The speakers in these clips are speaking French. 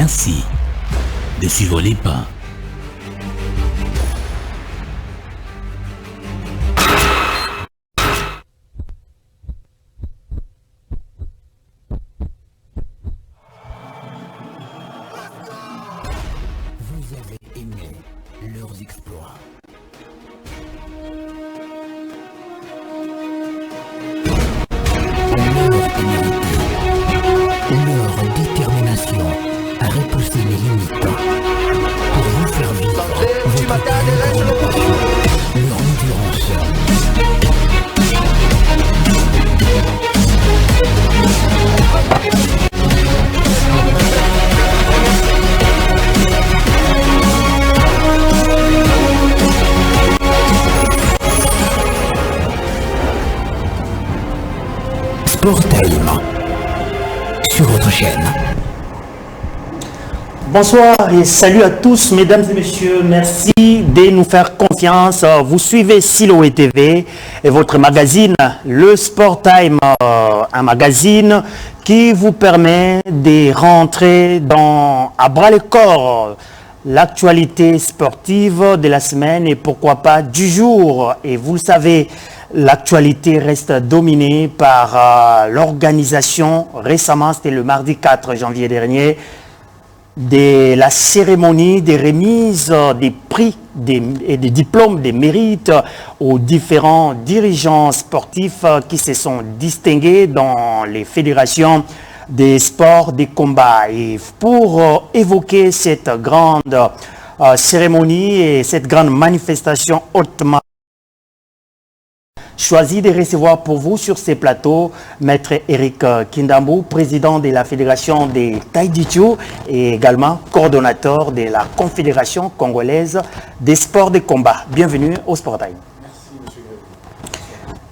Merci de suivre les pas. Vous avez aimé leurs exploits. Leur détermination à repousser les limites pour vous faire vivre votre passion, leur endurance. Sport Time sur votre chaîne. Bonsoir et salut à tous, mesdames et messieurs. Merci de nous faire confiance. Vous suivez Siloé TV et votre magazine, le Sport Time, un magazine qui vous permet de rentrer à bras le corps l'actualité sportive de la semaine et pourquoi pas du jour. Et vous le savez, l'actualité reste dominée par l'organisation, récemment c'était le mardi 4 janvier dernier, de la cérémonie des remises des prix et des diplômes des mérites aux différents dirigeants sportifs qui se sont distingués dans les fédérations des sports des combats. Et pour évoquer cette grande cérémonie et cette grande manifestation hautement choisi de recevoir pour vous sur ces plateaux Maître Eric Kindambou, président de la Fédération des Taïditchou et également coordonnateur de la Confédération congolaise des sports de combat. Bienvenue au Sport Time. Merci, monsieur Grégory.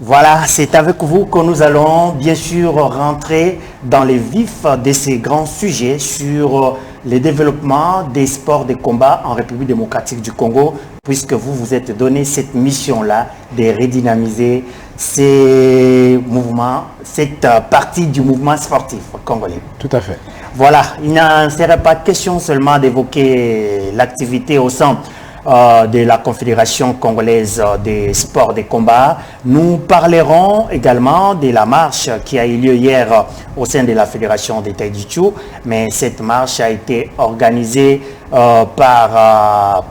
Voilà, c'est avec vous que nous allons bien sûr rentrer dans les vifs de ces grands sujets sur le développement des sports de combat en République démocratique du Congo, puisque vous vous êtes donné cette mission-là de redynamiser ces mouvements, cette partie du mouvement sportif congolais. Tout à fait. Voilà, il ne serait pas question seulement d'évoquer l'activité au sein de la Confédération congolaise des sports de combat. Nous parlerons également de la marche qui a eu lieu hier au sein de la Fédération des Taïditchou, mais cette marche a été organisée par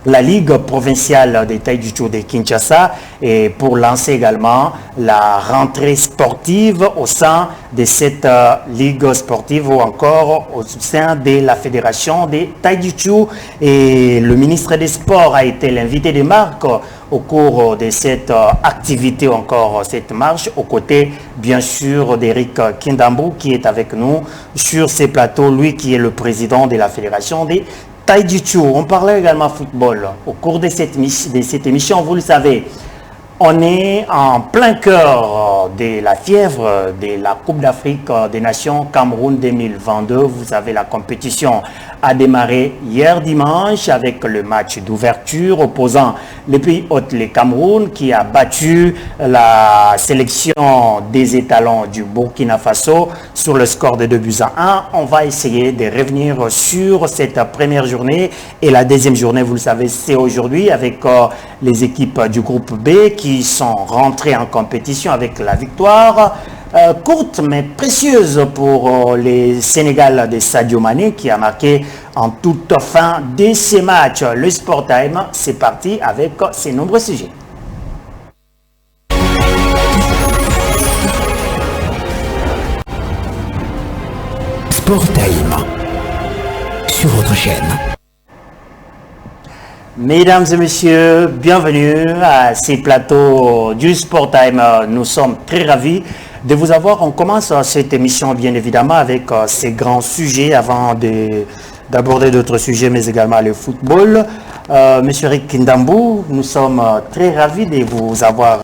la Ligue provinciale des Taïditchou de Kinshasa et pour lancer également la rentrée sportive au sein de cette Ligue sportive ou encore au sein de la Fédération des Taïditchou. Et le ministre des Sports a été l'invité de marque au cours de cette activité ou encore cette marche, aux côtés bien sûr d'Eric Kindambou qui est avec nous sur ces plateaux, lui qui est le président de la Fédération des Taïditchou. On parlait également football. Au cours de cette émission, vous le savez, on est en plein cœur de la fièvre de la Coupe d'Afrique des Nations Cameroun 2022. Vous savez, la compétition a démarré hier dimanche avec le match d'ouverture opposant le pays hôte, le Cameroun, qui a battu la sélection des étalons du Burkina Faso sur le score de 2-1. On va essayer de revenir sur cette première journée et la deuxième journée, vous le savez, c'est aujourd'hui avec les équipes du groupe B qui sont rentrées en compétition avec la victoire courte mais précieuse pour les Sénégal de Sadio Mané qui a marqué en toute fin de ces matchs. Le Sport Time, c'est parti avec ces nombreux sujets. Sport Time sur votre chaîne. Mesdames et messieurs, bienvenue à ces plateaux du Sport Time. Nous sommes très ravis de vous avoir. On commence cette émission bien évidemment avec ces grands sujets avant d'aborder d'autres sujets, mais également le football. Monsieur Eric Kindambou, nous sommes très ravis de vous avoir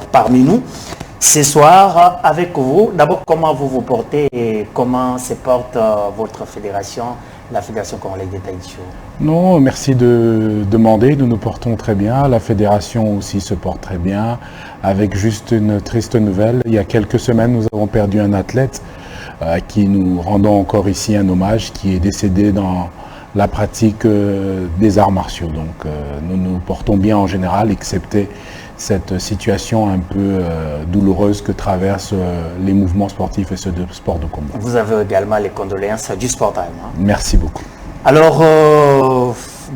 parmi nous ce soir avec vous. D'abord, comment vous vous portez et comment se porte votre fédération, la Fédération congolaise des Taïditchou? Non, merci de demander. Nous nous portons très bien. La fédération aussi se porte très bien. Avec juste une triste nouvelle, il y a quelques semaines, nous avons perdu un athlète à qui nous rendons encore ici un hommage, qui est décédé dans la pratique des arts martiaux. Donc nous nous portons bien en général, excepté cette situation un peu douloureuse que traversent les mouvements sportifs et ceux de sport de combat. Vous avez également les condoléances du Sport Time. Hein? Merci beaucoup. Alors,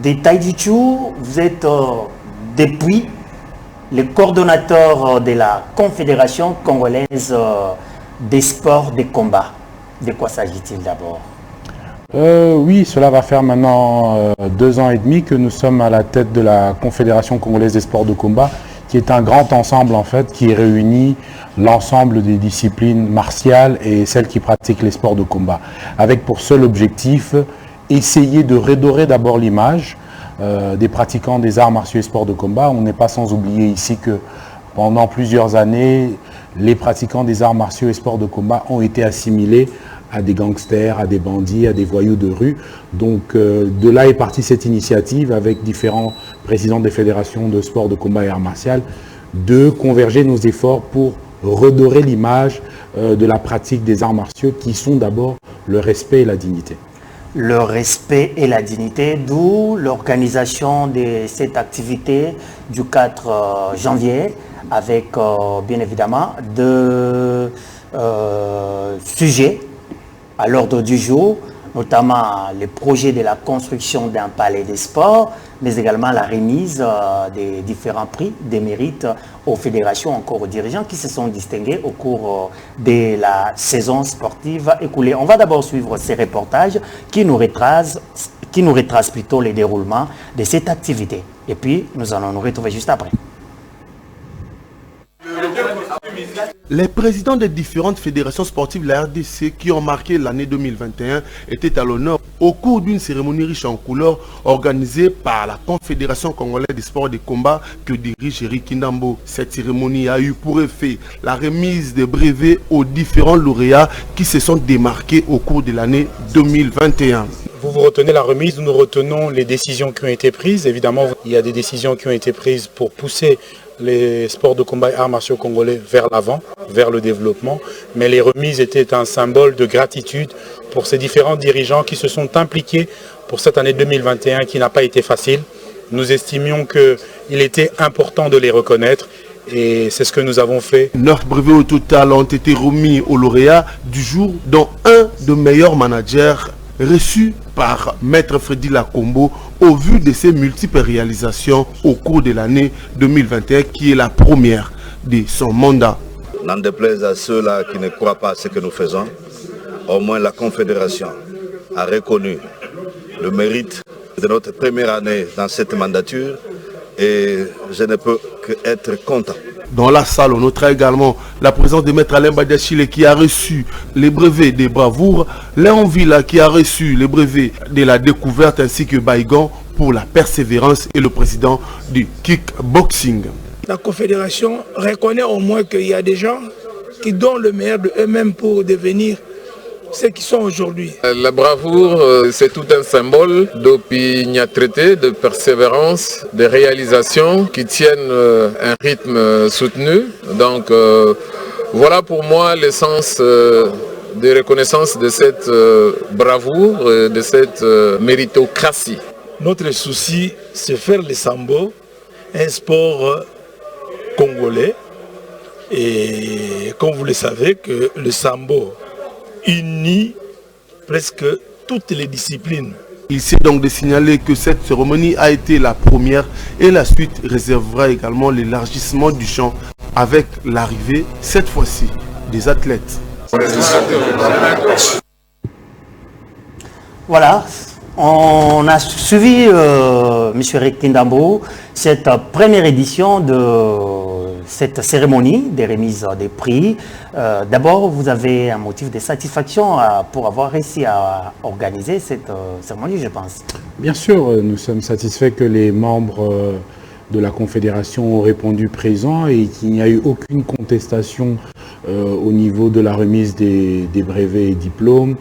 des Taijichu, vous êtes depuis le coordonnateur de la Confédération congolaise des sports de combat. De quoi s'agit-il d'abord? Oui, cela va faire maintenant 2 ans et demi que nous sommes à la tête de la Confédération congolaise des sports de combat, qui est un grand ensemble en fait, qui réunit l'ensemble des disciplines martiales et celles qui pratiquent les sports de combat, avec pour seul objectif essayer de redorer d'abord l'image des pratiquants des arts martiaux et sports de combat. On n'est pas sans oublier ici que pendant plusieurs années, les pratiquants des arts martiaux et sports de combat ont été assimilés à des gangsters, à des bandits, à des voyous de rue. Donc de là est partie cette initiative avec différents présidents des fédérations de sport de combat et arts martiaux de converger nos efforts pour redorer l'image de la pratique des arts martiaux qui sont d'abord le respect et la dignité. Le respect et la dignité, d'où l'organisation de cette activité du 4 janvier avec bien évidemment 2 sujets à l'ordre du jour, notamment le projet de la construction d'un palais des sports, mais également la remise des différents prix des mérites aux fédérations, encore aux dirigeants qui se sont distingués au cours de la saison sportive écoulée. On va d'abord suivre ces reportages qui nous retracent plutôt les déroulements de cette activité. Et puis, nous allons nous retrouver juste après. Les présidents des différentes fédérations sportives de la RDC qui ont marqué l'année 2021 étaient à l'honneur au cours d'une cérémonie riche en couleurs organisée par la Confédération congolaise des sports de combat que dirige Eric Kindambo. Cette cérémonie a eu pour effet la remise des brevets aux différents lauréats qui se sont démarqués au cours de l'année 2021. Vous retenez la remise, nous retenons les décisions qui ont été prises. Évidemment, il y a des décisions qui ont été prises pour pousser les sports de combat et arts martiaux congolais vers l'avant, vers le développement. Mais les remises étaient un symbole de gratitude pour ces différents dirigeants qui se sont impliqués pour cette année 2021 qui n'a pas été facile. Nous estimions qu'il était important de les reconnaître et c'est ce que nous avons fait. 9 brevets au total ont été remis aux lauréats du jour, dont un de meilleurs managers reçu par Maître Freddy Lacombo au vu de ses multiples réalisations au cours de l'année 2021 qui est la première de son mandat. N'en déplaise à ceux-là qui ne croient pas à ce que nous faisons, au moins la Confédération a reconnu le mérite de notre première année dans cette mandature et je ne peux qu'être content. Dans la salle, on notera également la présence de Maître Alain Badiachile qui a reçu les brevets des bravoures, Léon Villa qui a reçu les brevets de la découverte ainsi que Baïgon pour la persévérance et le président du kickboxing. La Confédération reconnaît au moins qu'il y a des gens qui donnent le meilleur de eux-mêmes pour devenir ceux qui sont aujourd'hui. La bravoure, c'est tout un symbole d'opiniâtreté, de persévérance, de réalisation qui tiennent un rythme soutenu. Donc voilà pour moi l'essence de reconnaissance de cette bravoure, de cette méritocratie. Notre souci, c'est faire le sambo, un sport congolais. Et comme vous le savez, que le sambo unit presque toutes les disciplines. Il s'est donc de signaler que cette cérémonie a été la première et la suite réservera également l'élargissement du champ avec l'arrivée, cette fois-ci, des athlètes. Voilà, on a suivi, M. Eric Kindambo, cette première édition de cette cérémonie des remises des prix. D'abord, vous avez un motif de satisfaction pour avoir réussi à organiser cette cérémonie, je pense. Bien sûr, nous sommes satisfaits que les membres de la Confédération ont répondu présent et qu'il n'y a eu aucune contestation au niveau de la remise des brevets et diplômes,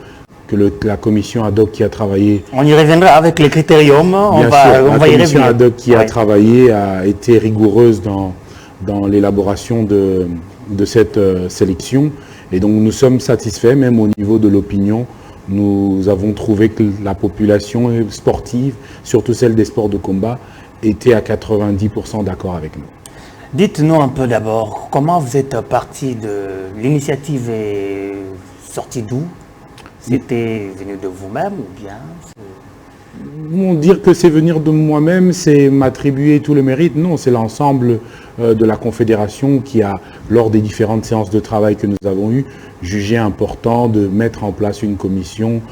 que la commission ad hoc qui a travaillé... On y reviendra avec les critériums, on va y revenir. La commission ad hoc qui a travaillé a été rigoureuse dans l'élaboration de cette sélection Et donc nous sommes satisfaits, même au niveau de l'opinion. Nous avons trouvé que la population sportive, surtout celle des sports de combat, était à 90% d'accord avec nous. Dites-nous un peu d'abord, comment vous êtes parti de l'initiative est sortie d'où? C'était venu de vous-même ou bien? Dire que c'est venir de moi-même, c'est m'attribuer tout le mérite. Non, c'est l'ensemble de la Confédération qui a, lors des différentes séances de travail que nous avons eues, jugé important de mettre en place une commission.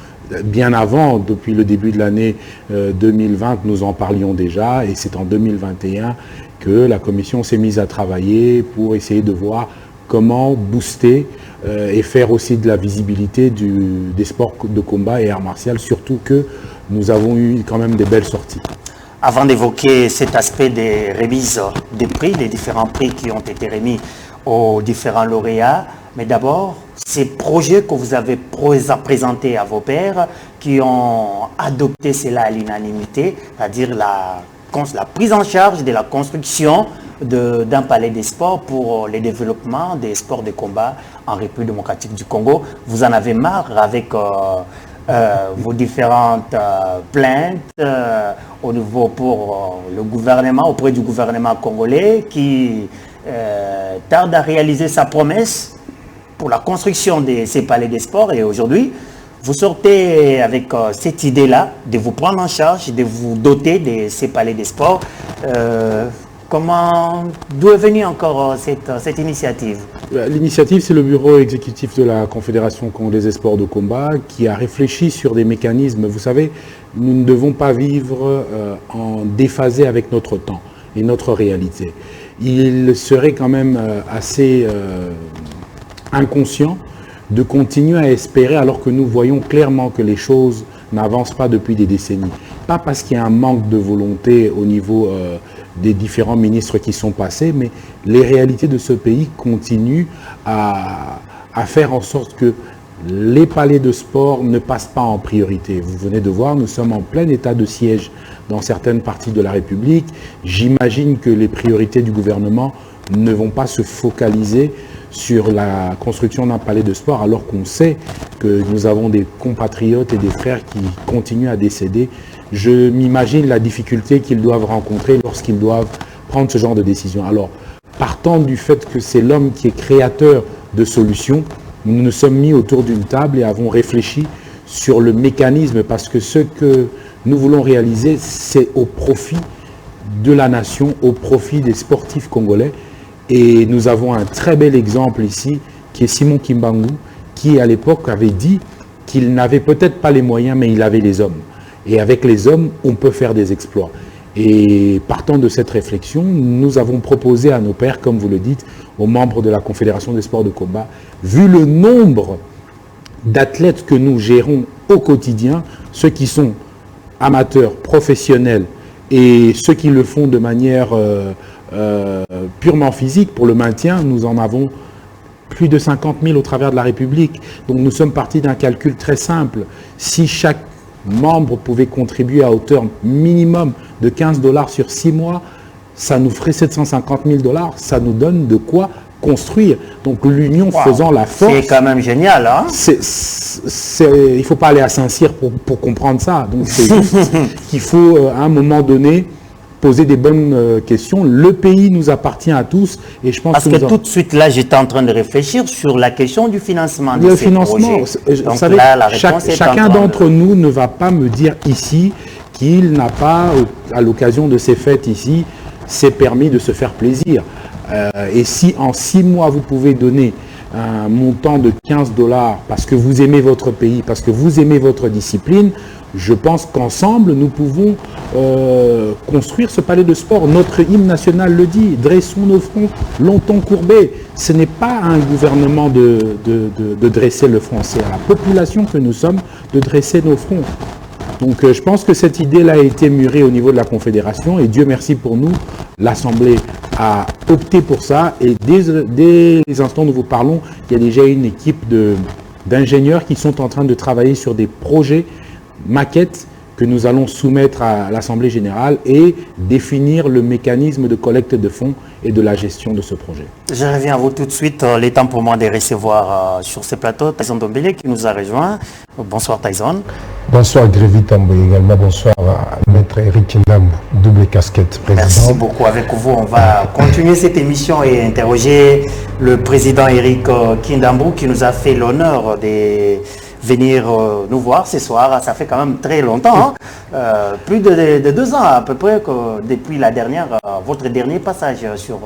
Bien avant, depuis le début de l'année 2020, nous en parlions déjà, et c'est en 2021 que la commission s'est mise à travailler pour essayer de voir comment booster et faire aussi de la visibilité des sports de combat et arts martiaux, surtout que nous avons eu quand même des belles sorties. Avant d'évoquer cet aspect des remises des prix, les différents prix qui ont été remis aux différents lauréats, mais d'abord, ces projets que vous avez présentés à vos pairs qui ont adopté cela à l'unanimité, c'est-à-dire la prise en charge de la construction d'un palais des sports pour le développement des sports de combat en République démocratique du Congo. Vous en avez marre avec vos différentes plaintes au niveau pour le gouvernement, auprès du gouvernement congolais qui tarde à réaliser sa promesse pour la construction de ces palais des sports. Et aujourd'hui, vous sortez avec cette idée-là de vous prendre en charge, de vous doter de ces palais des sports. D'où est venue encore cette initiative? L'initiative, c'est le bureau exécutif de la Confédération congolaise des sports de combat qui a réfléchi sur des mécanismes. Vous savez, nous ne devons pas vivre en déphasé avec notre temps et notre réalité. Il serait quand même assez inconscient de continuer à espérer alors que nous voyons clairement que les choses n'avancent pas depuis des décennies. Pas parce qu'il y a un manque de volonté au niveau des différents ministres qui sont passés, mais les réalités de ce pays continuent à faire en sorte que les palais de sport ne passent pas en priorité. Vous venez de voir, nous sommes en plein état de siège dans certaines parties de la République. J'imagine que les priorités du gouvernement ne vont pas se focaliser sur la construction d'un palais de sport, alors qu'on sait que nous avons des compatriotes et des frères qui continuent à décéder. Je m'imagine la difficulté qu'ils doivent rencontrer lorsqu'ils doivent prendre ce genre de décision. Alors, partant du fait que c'est l'homme qui est créateur de solutions, nous nous sommes mis autour d'une table et avons réfléchi sur le mécanisme, parce que ce que nous voulons réaliser, c'est au profit de la nation, au profit des sportifs congolais. Et nous avons un très bel exemple ici, qui est Simon Kimbangu, qui à l'époque avait dit qu'il n'avait peut-être pas les moyens, mais il avait les hommes. Et avec les hommes, on peut faire des exploits. Et partant de cette réflexion, nous avons proposé à nos pairs, comme vous le dites, aux membres de la Confédération des sports de combat, vu le nombre d'athlètes que nous gérons au quotidien, ceux qui sont amateurs, professionnels, et ceux qui le font de manière purement physique pour le maintien, nous en avons plus de 50 000 au travers de la République. Donc nous sommes partis d'un calcul très simple. Si chaque membre pouvait contribuer à hauteur minimum de 15 $ sur 6 mois, ça nous ferait 750 000 $. Ça nous donne de quoi construire. Donc l'union faisant la force. C'est quand même génial, hein? Il ne faut pas aller à Saint-Cyr pour comprendre ça. Donc c'est juste qu'il faut à un moment donné poser des bonnes questions. Le pays nous appartient à tous et je pense parce que tout de suite là, j'étais en train de réfléchir sur la question du financement de ces projets. Vous savez, chacun d'entre nous ne va pas me dire ici qu'il n'a pas, à l'occasion de ces fêtes ici, s'est permis de se faire plaisir. Et si en 6 mois vous pouvez donner un montant de 15 $ parce que vous aimez votre pays, parce que vous aimez votre discipline, je pense qu'ensemble, nous pouvons construire ce palais de sport. Notre hymne national le dit, dressons nos fronts longtemps courbés. Ce n'est pas à un gouvernement de dresser le front, c'est à la population que nous sommes de dresser nos fronts. Donc je pense que cette idée-là a été mûrie au niveau de la Confédération et Dieu merci pour nous, l'Assemblée a opté pour ça et dès les instants où nous vous parlons, il y a déjà une équipe d'ingénieurs qui sont en train de travailler sur des projets maquettes que nous allons soumettre à l'Assemblée générale et définir le mécanisme de collecte de fonds et de la gestion de ce projet. Je reviens à vous tout de suite. Il est temps pour moi de recevoir sur ce plateau Tyson Dombele qui nous a rejoint. Bonsoir Tyson. Bonsoir Grévy Tambo également. Bonsoir à Maître Eric Ndambou, double casquette président. Merci beaucoup. Avec vous, on va continuer cette émission et interroger le président Eric Kindambou qui nous a fait l'honneur de venir nous voir ce soir. Ça fait quand même très longtemps, hein? Plus de 2 ans à peu près que depuis la dernière, votre dernier passage sur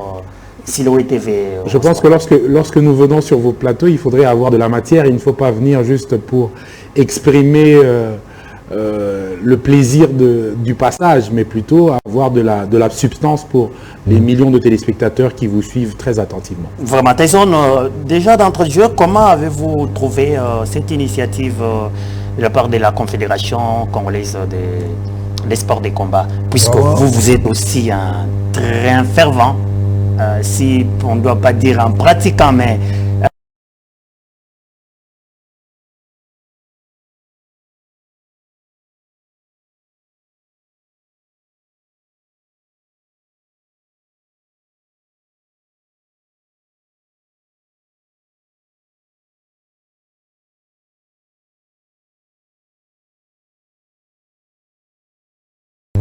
Siloé TV. Je pense que lorsque nous venons sur vos plateaux, il faudrait avoir de la matière. Il ne faut pas venir juste pour exprimer le plaisir du passage, mais plutôt avoir de la substance pour les millions de téléspectateurs qui vous suivent très attentivement. Vraiment, Tyson, déjà d'entrée de jeu, comment avez-vous trouvé cette initiative de la part de la Confédération congolaise des sports de combat, puisque vous êtes aussi un très fervent, si on ne doit pas dire un pratiquant, mais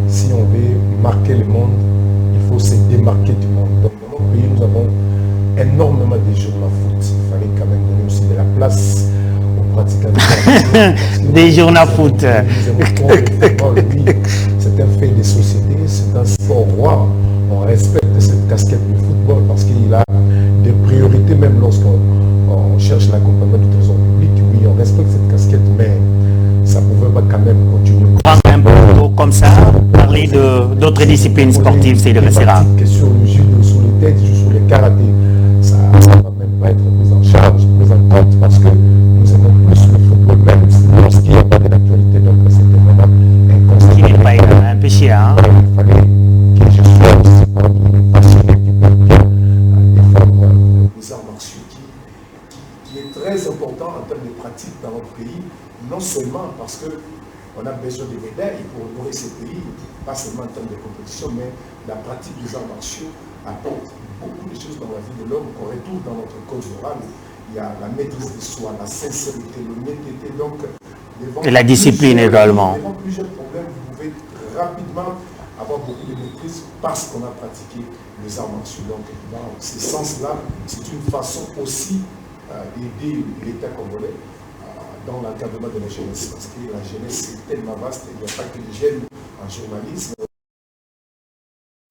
si on veut marquer le monde, il faut se démarquer du monde. Donc dans notre pays, nous avons énormément de journaux foot. Il fallait quand même donner aussi de la place aux pratiquants des journaux foot. C'est un fait de société, c'est un sport roi. On respecte cette casquette du football parce qu'il a des priorités, même lorsqu'on cherche l'accompagnement du trésor public. Oui, on respecte cette casquette, mais ça ne pouvait pas quand même continuer. Un peu comme ça, parler d'autres disciplines sportives, c'est le restaurant. Sur le judo, sur les têtes, sur le karaté, ça ne va même pas être pris en charge, pris en compte, parce que nous aimons plus le football, même lorsqu'il n'y a pas de l'actualité. Donc c'était vraiment un conseil. Il n'est pas un péché, hein? Il fallait que je sois aussi parmi les passionnés qui peuvent bien défendre les arts martiaux, qui est très important en termes de pratique dans notre pays, non seulement parce que on a besoin de médailles pour honorer ces pays, pas seulement en termes de compétition, mais la pratique des arts martiaux apporte beaucoup de choses dans la vie de l'homme qu'on retrouve dans notre code moral. Il y a la maîtrise de soi, la sincérité, l'honnêteté, donc et la discipline également. Devant plusieurs problèmes, vous pouvez rapidement avoir beaucoup de maîtrise parce qu'on a pratiqué les arts martiaux. Donc dans ce sens-là, c'est une façon aussi d'aider l'État congolais dans l'encadrement de la jeunesse, parce que la jeunesse est tellement vaste, il n'y a pas que les jeunes en journalisme,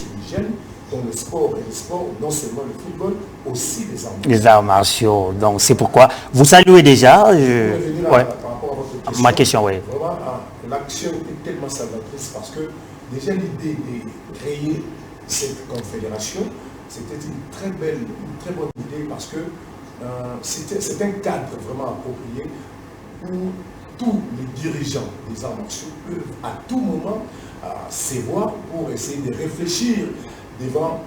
les jeunes dans le sport, et le sport, non seulement le football, aussi les arts martiaux. Les arts martiaux, donc c'est pourquoi vous saluez déjà. Par rapport à votre question, ma question, oui. Vraiment, l'action était tellement salvatrice parce que déjà l'idée de créer cette confédération, c'était une très bonne idée parce que c'est un cadre vraiment approprié où tous les dirigeants des arts martiaux peuvent à tout moment se voir pour essayer de réfléchir devant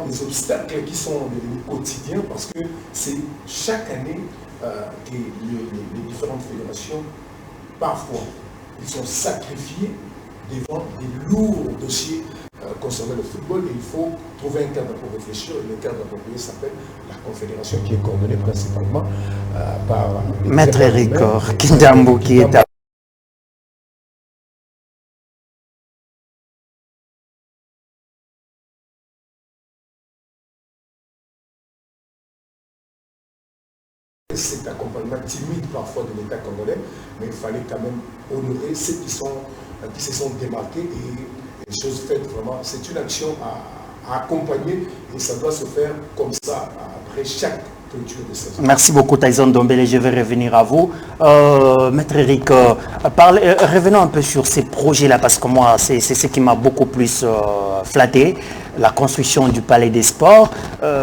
des obstacles qui sont devenus quotidiens parce que c'est chaque année que les différentes fédérations, parfois, ils sont sacrifiés devant des lourds dossiers concernant le football et il faut trouver un cadre pour réfléchir et le cadre approprié s'appelle la Confédération qui est coordonnée principalement par Maître Eric Kindambou qui est à cet accompagnement timide parfois de l'État congolais, mais il fallait quand même honorer ceux qui se sont démarqués et les choses faites vraiment. C'est une action à accompagner et ça doit se faire comme ça après chaque clôture de saison. Merci beaucoup Tyson Dombele, je vais revenir à vous. Maître Eric, revenons un peu sur ces projets-là parce que moi c'est ce qui m'a beaucoup plus flatté. La construction du Palais des Sports.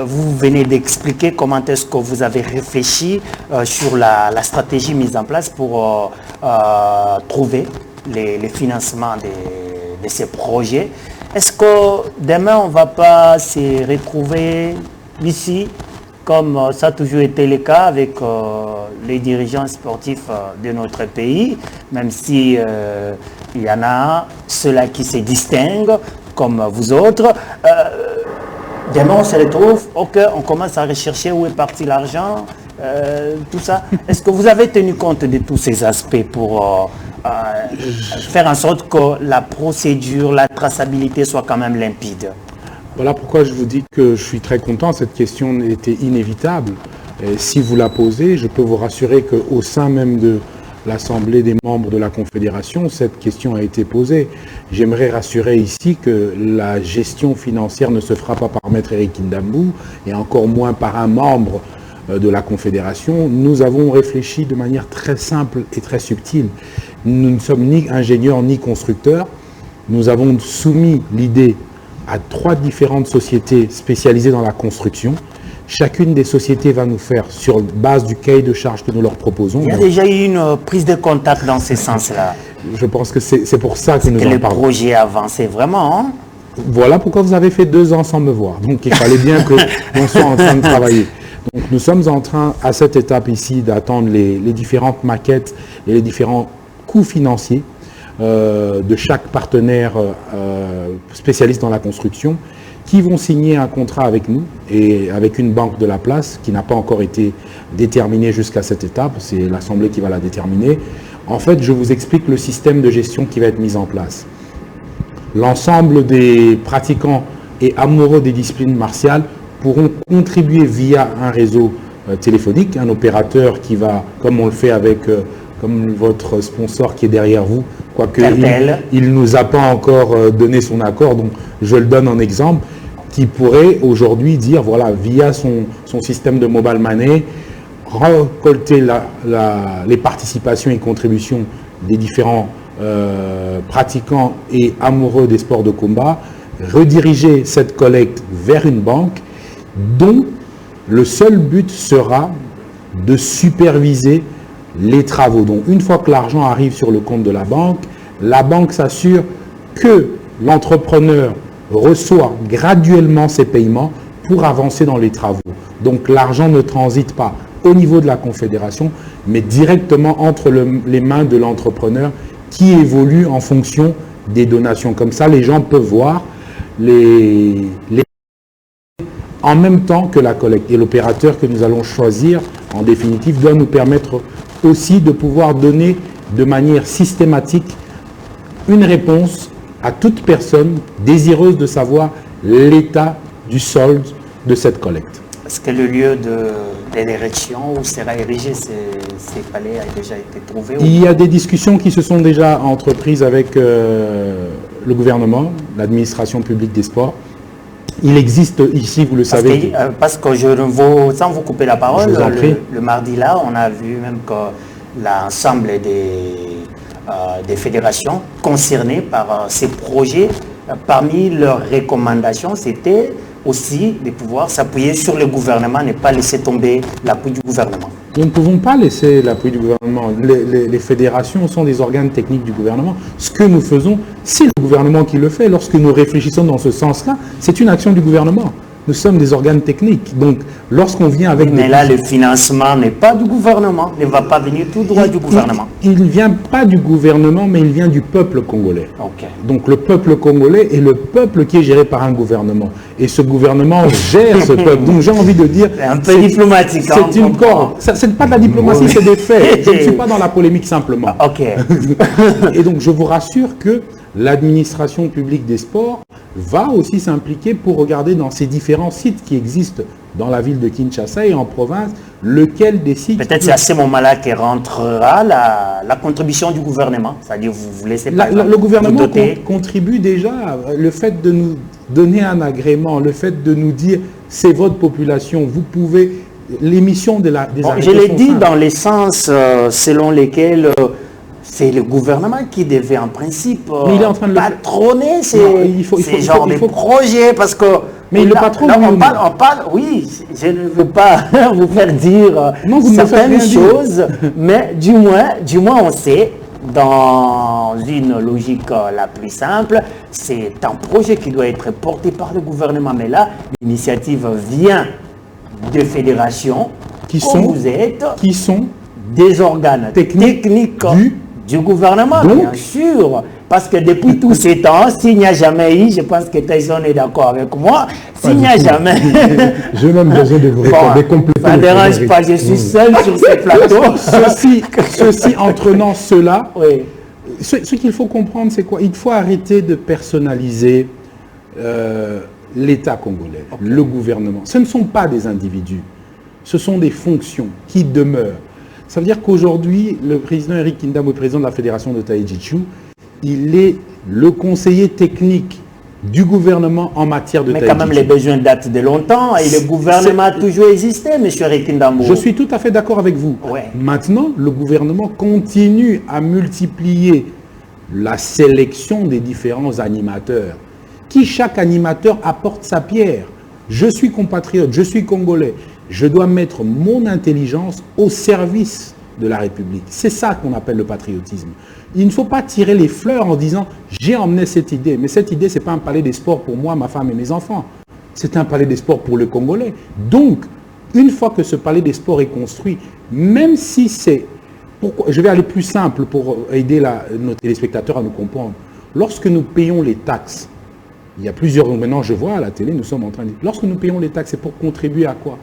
Vous venez d'expliquer comment est-ce que vous avez réfléchi sur la stratégie mise en place pour trouver les financements de ces projets. Est-ce que demain, on ne va pas se retrouver ici, comme ça a toujours été le cas avec les dirigeants sportifs de notre pays, même si il y en a ceux-là qui se distinguent, comme vous autres. Demain, on se retrouve, ok, on commence à rechercher où est parti l'argent, tout ça. Est-ce que vous avez tenu compte de tous ces aspects pour faire en sorte que la procédure, la traçabilité soit quand même limpide? Voilà pourquoi je vous dis que je suis très content. Cette question était inévitable. Et si vous la posez, je peux vous rassurer qu'au sein même de l'Assemblée des membres de la Confédération, cette question a été posée. J'aimerais rassurer ici que la gestion financière ne se fera pas par Maître Eric Ndambou et encore moins par un membre de la Confédération. Nous avons réfléchi de manière très simple et très subtile. Nous ne sommes ni ingénieurs ni constructeurs. Nous avons soumis l'idée à 3 différentes sociétés spécialisées dans la construction. Chacune des sociétés va nous faire, sur base du cahier de charges que nous leur proposons. Il y a déjà eu une prise de contact dans ce sens-là. Je pense que c'est pour ça que nous en parlons. Le projet avancé vraiment. Hein? Voilà pourquoi vous avez fait 2 ans sans me voir. Donc il fallait bien qu'on soit en train de travailler. Donc nous sommes en train, à cette étape ici, d'attendre les différentes maquettes et les différents coûts financiers de chaque partenaire spécialiste dans la construction, qui vont signer un contrat avec nous et avec une banque de la place qui n'a pas encore été déterminée jusqu'à cette étape. C'est l'Assemblée qui va la déterminer. En fait, je vous explique le système de gestion qui va être mis en place. L'ensemble des pratiquants et amoureux des disciplines martiales pourront contribuer via un réseau téléphonique, un opérateur qui va, comme on le fait avec comme votre sponsor qui est derrière vous, quoique il ne nous a pas encore donné son accord, donc je le donne en exemple, qui pourrait aujourd'hui dire, voilà, via son système de mobile money, récolter les participations et contributions des différents pratiquants et amoureux des sports de combat, rediriger cette collecte vers une banque dont le seul but sera de superviser les travaux. Donc une fois que l'argent arrive sur le compte de la banque s'assure que l'entrepreneur reçoit graduellement ses paiements pour avancer dans les travaux. Donc l'argent ne transite pas au niveau de la Confédération, mais directement entre les mains de l'entrepreneur qui évolue en fonction des donations. Comme ça, les gens peuvent voir en même temps que la collecte. Et l'opérateur que nous allons choisir, en définitive, doit nous permettre aussi de pouvoir donner de manière systématique une réponse à toute personne désireuse de savoir l'état du solde de cette collecte. Est-ce que le lieu d'érection où sera érigé ces palais a déjà été trouvé? Il y a des discussions qui se sont déjà entreprises avec le gouvernement, l'administration publique des sports. Il existe ici, vous le savez. Parce que sans vous couper la parole, le mardi là, on a vu même que l'ensemble des fédérations concernées par ces projets, parmi leurs recommandations, c'était aussi de pouvoir s'appuyer sur le gouvernement, ne pas laisser tomber l'appui du gouvernement. Nous ne pouvons pas laisser l'appui du gouvernement. Les fédérations sont des organes techniques du gouvernement. Ce que nous faisons, c'est le gouvernement qui le fait. Lorsque nous réfléchissons dans ce sens-là, c'est une action du gouvernement. Nous sommes des organes techniques. Donc, lorsqu'on vient avec Mais là, le financement n'est pas du gouvernement, ne va pas venir tout droit du gouvernement. Il ne vient pas du gouvernement, mais il vient du peuple congolais. Okay. Donc, le peuple congolais est le peuple qui est géré par un gouvernement. Et ce gouvernement gère ce peuple. Donc, j'ai envie de dire... C'est un peu diplomatique. C'est une corde. Ce n'est pas de la diplomatie, c'est des faits. Je ne suis pas dans la polémique simplement. Ok. Et donc, je vous rassure que l'administration publique des sports va aussi s'impliquer pour regarder dans ces différents sites qui existent dans la ville de Kinshasa et en province, lequel des sites... Peut-être c'est à ce moment-là que rentrera la contribution du gouvernement. C'est-à-dire vous laissez pas... Le gouvernement contribue déjà. Le fait de nous donner un agrément, le fait de nous dire c'est votre population, vous pouvez... L'émission des arrêtés je l'ai dit dans les sens selon lesquels... c'est le gouvernement qui devait en principe patronner ces genres de projets parce que mais le patron on parle, oui, je ne veux pas vous faire dire certaines choses, mais du moins on sait, dans une logique la plus simple, c'est un projet qui doit être porté par le gouvernement, mais là l'initiative vient de fédérations qui sont des organes techniques du gouvernement, donc, bien sûr. Parce que depuis tous ces temps, s'il n'y a jamais eu, je pense que Tyson est d'accord avec moi, s'il n'y a jamais... Je n'ai même besoin de vous répondre, compléter. Ça ne dérange pas, je suis seul sur ce plateau. Ceci entraînant cela, oui. Ce qu'il faut comprendre, c'est quoi? Il faut arrêter de personnaliser l'État congolais, le gouvernement. Ce ne sont pas des individus, ce sont des fonctions qui demeurent. Ça veut dire qu'aujourd'hui, le président Eric Kindam, le président de la Fédération de Taïjitchou, il est le conseiller technique du gouvernement en matière de Taïjitchou. Mais quand même, les besoins datent de longtemps et le gouvernement a toujours existé, M. Eric Kindam. Je suis tout à fait d'accord avec vous. Ouais. Maintenant, le gouvernement continue à multiplier la sélection des différents animateurs. Qui chaque animateur apporte sa pierre. Je suis compatriote, je suis congolais. Je dois mettre mon intelligence au service de la République. C'est ça qu'on appelle le patriotisme. Il ne faut pas tirer les fleurs en disant « j'ai emmené cette idée ». Mais cette idée, ce n'est pas un palais des sports pour moi, ma femme et mes enfants. C'est un palais des sports pour le Congolais. Donc, une fois que ce palais des sports est construit, même si c'est... Je vais aller plus simple pour aider nos téléspectateurs à nous comprendre. Lorsque nous payons les taxes, il y a plusieurs... Maintenant, je vois à la télé, nous sommes en train de... Lorsque nous payons les taxes, c'est pour contribuer à quoi?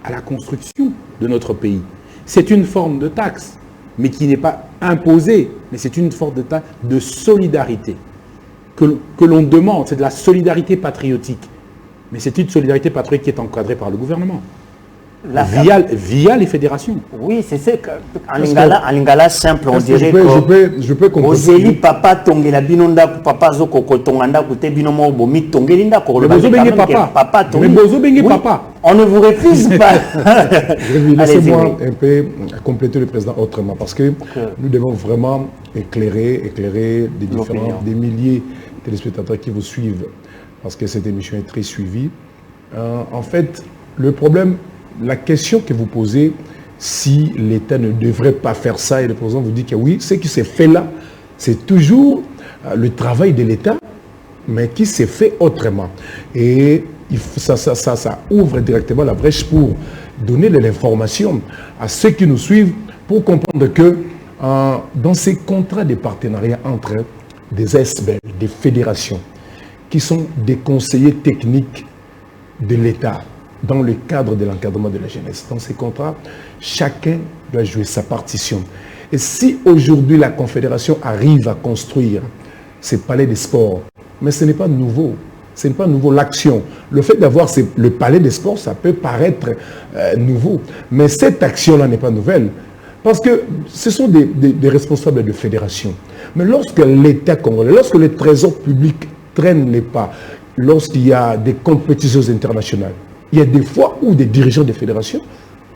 À la construction de notre pays. C'est une forme de taxe, mais qui n'est pas imposée, mais c'est une forme de taxe de solidarité que l'on demande. C'est de la solidarité patriotique. Mais c'est une solidarité patriotique qui est encadrée par le gouvernement. Via les fédérations. Oui, c'est ça. En lingala simple, on dirait que... Je peux comprendre. Ozeli papa tongela binonda papa zoko tonganda kote binomo bomi tongelinda ko. Mais bozo bengi papa. Mais bozo bengi papa. On ne vous refuse pas. Laissez-moi un peu compléter le président autrement, parce que nous devons vraiment éclairer des milliers de téléspectateurs qui vous suivent, parce que cette émission est très suivie. En fait, le problème, la question que vous posez, si l'État ne devrait pas faire ça, et le président vous dit que oui, ce qui s'est fait là, c'est toujours le travail de l'État, mais qui s'est fait autrement. Et ça ouvre directement la brèche pour donner de l'information à ceux qui nous suivent, pour comprendre que dans ces contrats de partenariat entre des ASBL, des fédérations, qui sont des conseillers techniques de l'État, dans le cadre de l'encadrement de la jeunesse. Dans ces contrats, chacun doit jouer sa partition. Et si aujourd'hui la Confédération arrive à construire ces palais des sports, mais ce n'est pas nouveau. Ce n'est pas nouveau l'action. Le fait d'avoir le palais des sports, ça peut paraître nouveau. Mais cette action-là n'est pas nouvelle. Parce que ce sont des responsables de fédération. Mais lorsque l'État congolais, lorsque le trésor public traîne les pas, lorsqu'il y a des compétitions internationales, il y a des fois où des dirigeants des fédérations,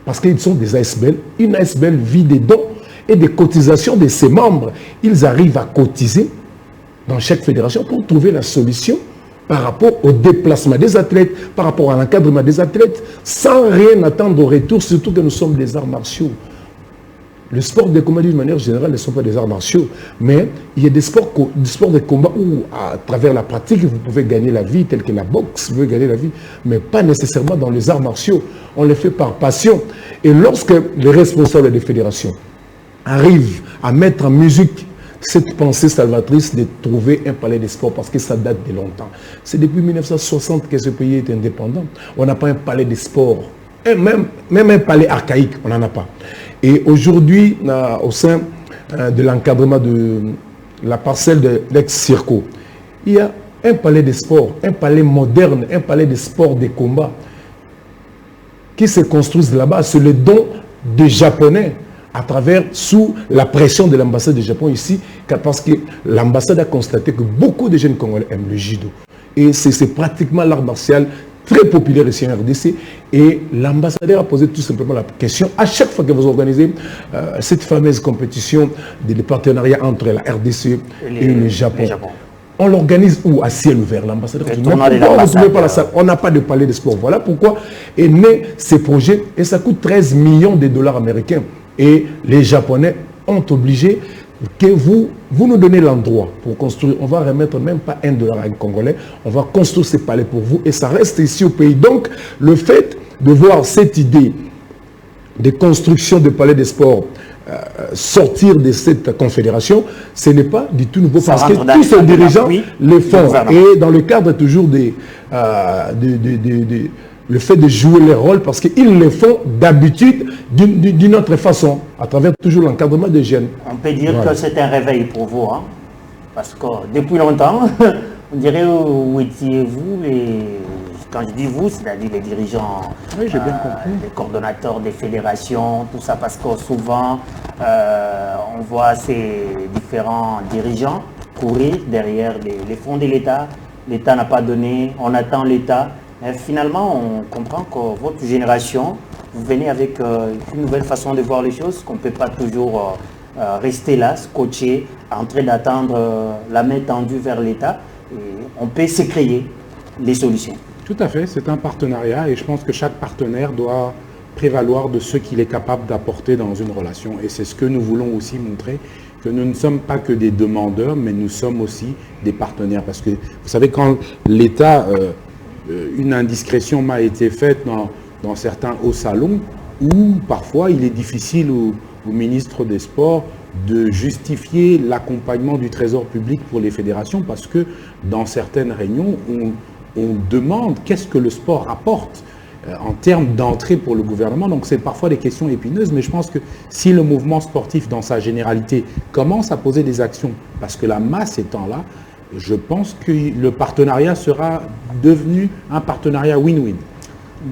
parce qu'ils sont des ASBL, une ASBL vit des dons et des cotisations de ses membres. Ils arrivent à cotiser dans chaque fédération pour trouver la solution par rapport au déplacement des athlètes, par rapport à l'encadrement des athlètes, sans rien attendre au retour, surtout que nous sommes des arts martiaux. Le sport de combat d'une manière générale ne sont pas des arts martiaux, mais il y a des sports de combat où, à travers la pratique, vous pouvez gagner la vie, telle que la boxe veut gagner la vie, mais pas nécessairement dans les arts martiaux. On le fait par passion. Et lorsque les responsables des fédérations arrivent à mettre en musique cette pensée salvatrice de trouver un palais des sports, parce que ça date de longtemps. C'est depuis 1960 que ce pays est indépendant. On n'a pas un palais des sports. Et même un palais archaïque, on n'en a pas. Et aujourd'hui, au sein de l'encadrement de la parcelle de l'ex-Circo, il y a un palais des sports, un palais moderne, un palais des sports de combat qui se construisent là-bas. C'est le don des Japonais à travers, sous la pression de l'ambassade du Japon ici, parce que l'ambassade a constaté que beaucoup de jeunes Congolais aiment le judo. Et c'est pratiquement l'art martial très populaire ici en RDC, et l'ambassadeur a posé tout simplement la question, à chaque fois que vous organisez cette fameuse compétition de partenariat entre la RDC et le Japon, on l'organise où? À ciel ouvert. L'ambassadeur dit, on n'a pas de palais de sport. Voilà pourquoi est né ces projets, et ça coûte 13 millions de dollars américains. Et les Japonais ont obligé que vous nous donnez l'endroit pour construire. On va remettre même pas $1 à un Congolais. On va construire ces palais pour vous et ça reste ici au pays. Donc, le fait de voir cette idée de construction de palais des sports sortir de cette confédération, ce n'est pas du tout nouveau parce que tous ces dirigeants le font. Et dans le cadre toujours le fait de jouer les rôles parce qu'ils le font d'habitude d'une autre façon, à travers toujours l'encadrement des jeunes. On peut dire que c'est un réveil pour vous, hein? Parce que depuis longtemps, on dirait où étiez-vous quand je dis vous, c'est-à-dire les dirigeants, oui, j'ai bien compris. Les coordonnateurs des fédérations, tout ça, parce que souvent, on voit ces différents dirigeants courir derrière les fonds de l'État. L'État n'a pas donné, on attend l'État. Finalement, on comprend que votre génération, vous venez avec une nouvelle façon de voir les choses, qu'on ne peut pas toujours rester là, scotché, en train d'attendre la main tendue vers l'État. On peut se créer les solutions. Tout à fait, c'est un partenariat et je pense que chaque partenaire doit prévaloir de ce qu'il est capable d'apporter dans une relation. Et c'est ce que nous voulons aussi montrer, que nous ne sommes pas que des demandeurs, mais nous sommes aussi des partenaires. Parce que vous savez, quand l'État, une indiscrétion m'a été faite dans certains hauts salons, où parfois il est difficile au ministre des Sports de justifier l'accompagnement du trésor public pour les fédérations, parce que dans certaines réunions, on demande qu'est-ce que le sport apporte en termes d'entrée pour le gouvernement. Donc c'est parfois des questions épineuses, mais je pense que si le mouvement sportif dans sa généralité commence à poser des actions, parce que la masse étant là, je pense que le partenariat sera devenu un partenariat win-win.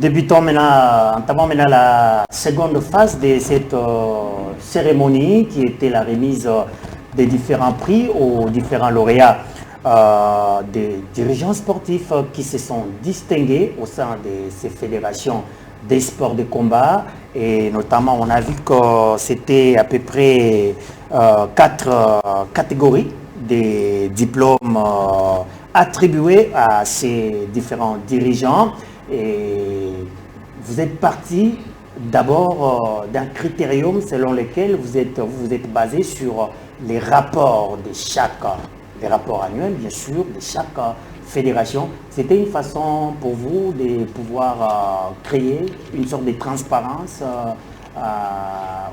Entamons maintenant la seconde phase de cette cérémonie qui était la remise des différents prix aux différents lauréats. Des dirigeants sportifs qui se sont distingués au sein de ces fédérations des sports de combat et notamment on a vu que c'était à peu près 4 catégories des diplômes attribués à ces différents dirigeants et vous êtes parti d'abord d'un critérium selon lequel vous êtes basé sur les rapports de les rapports annuels, bien sûr, de chaque fédération. C'était une façon pour vous de pouvoir créer une sorte de transparence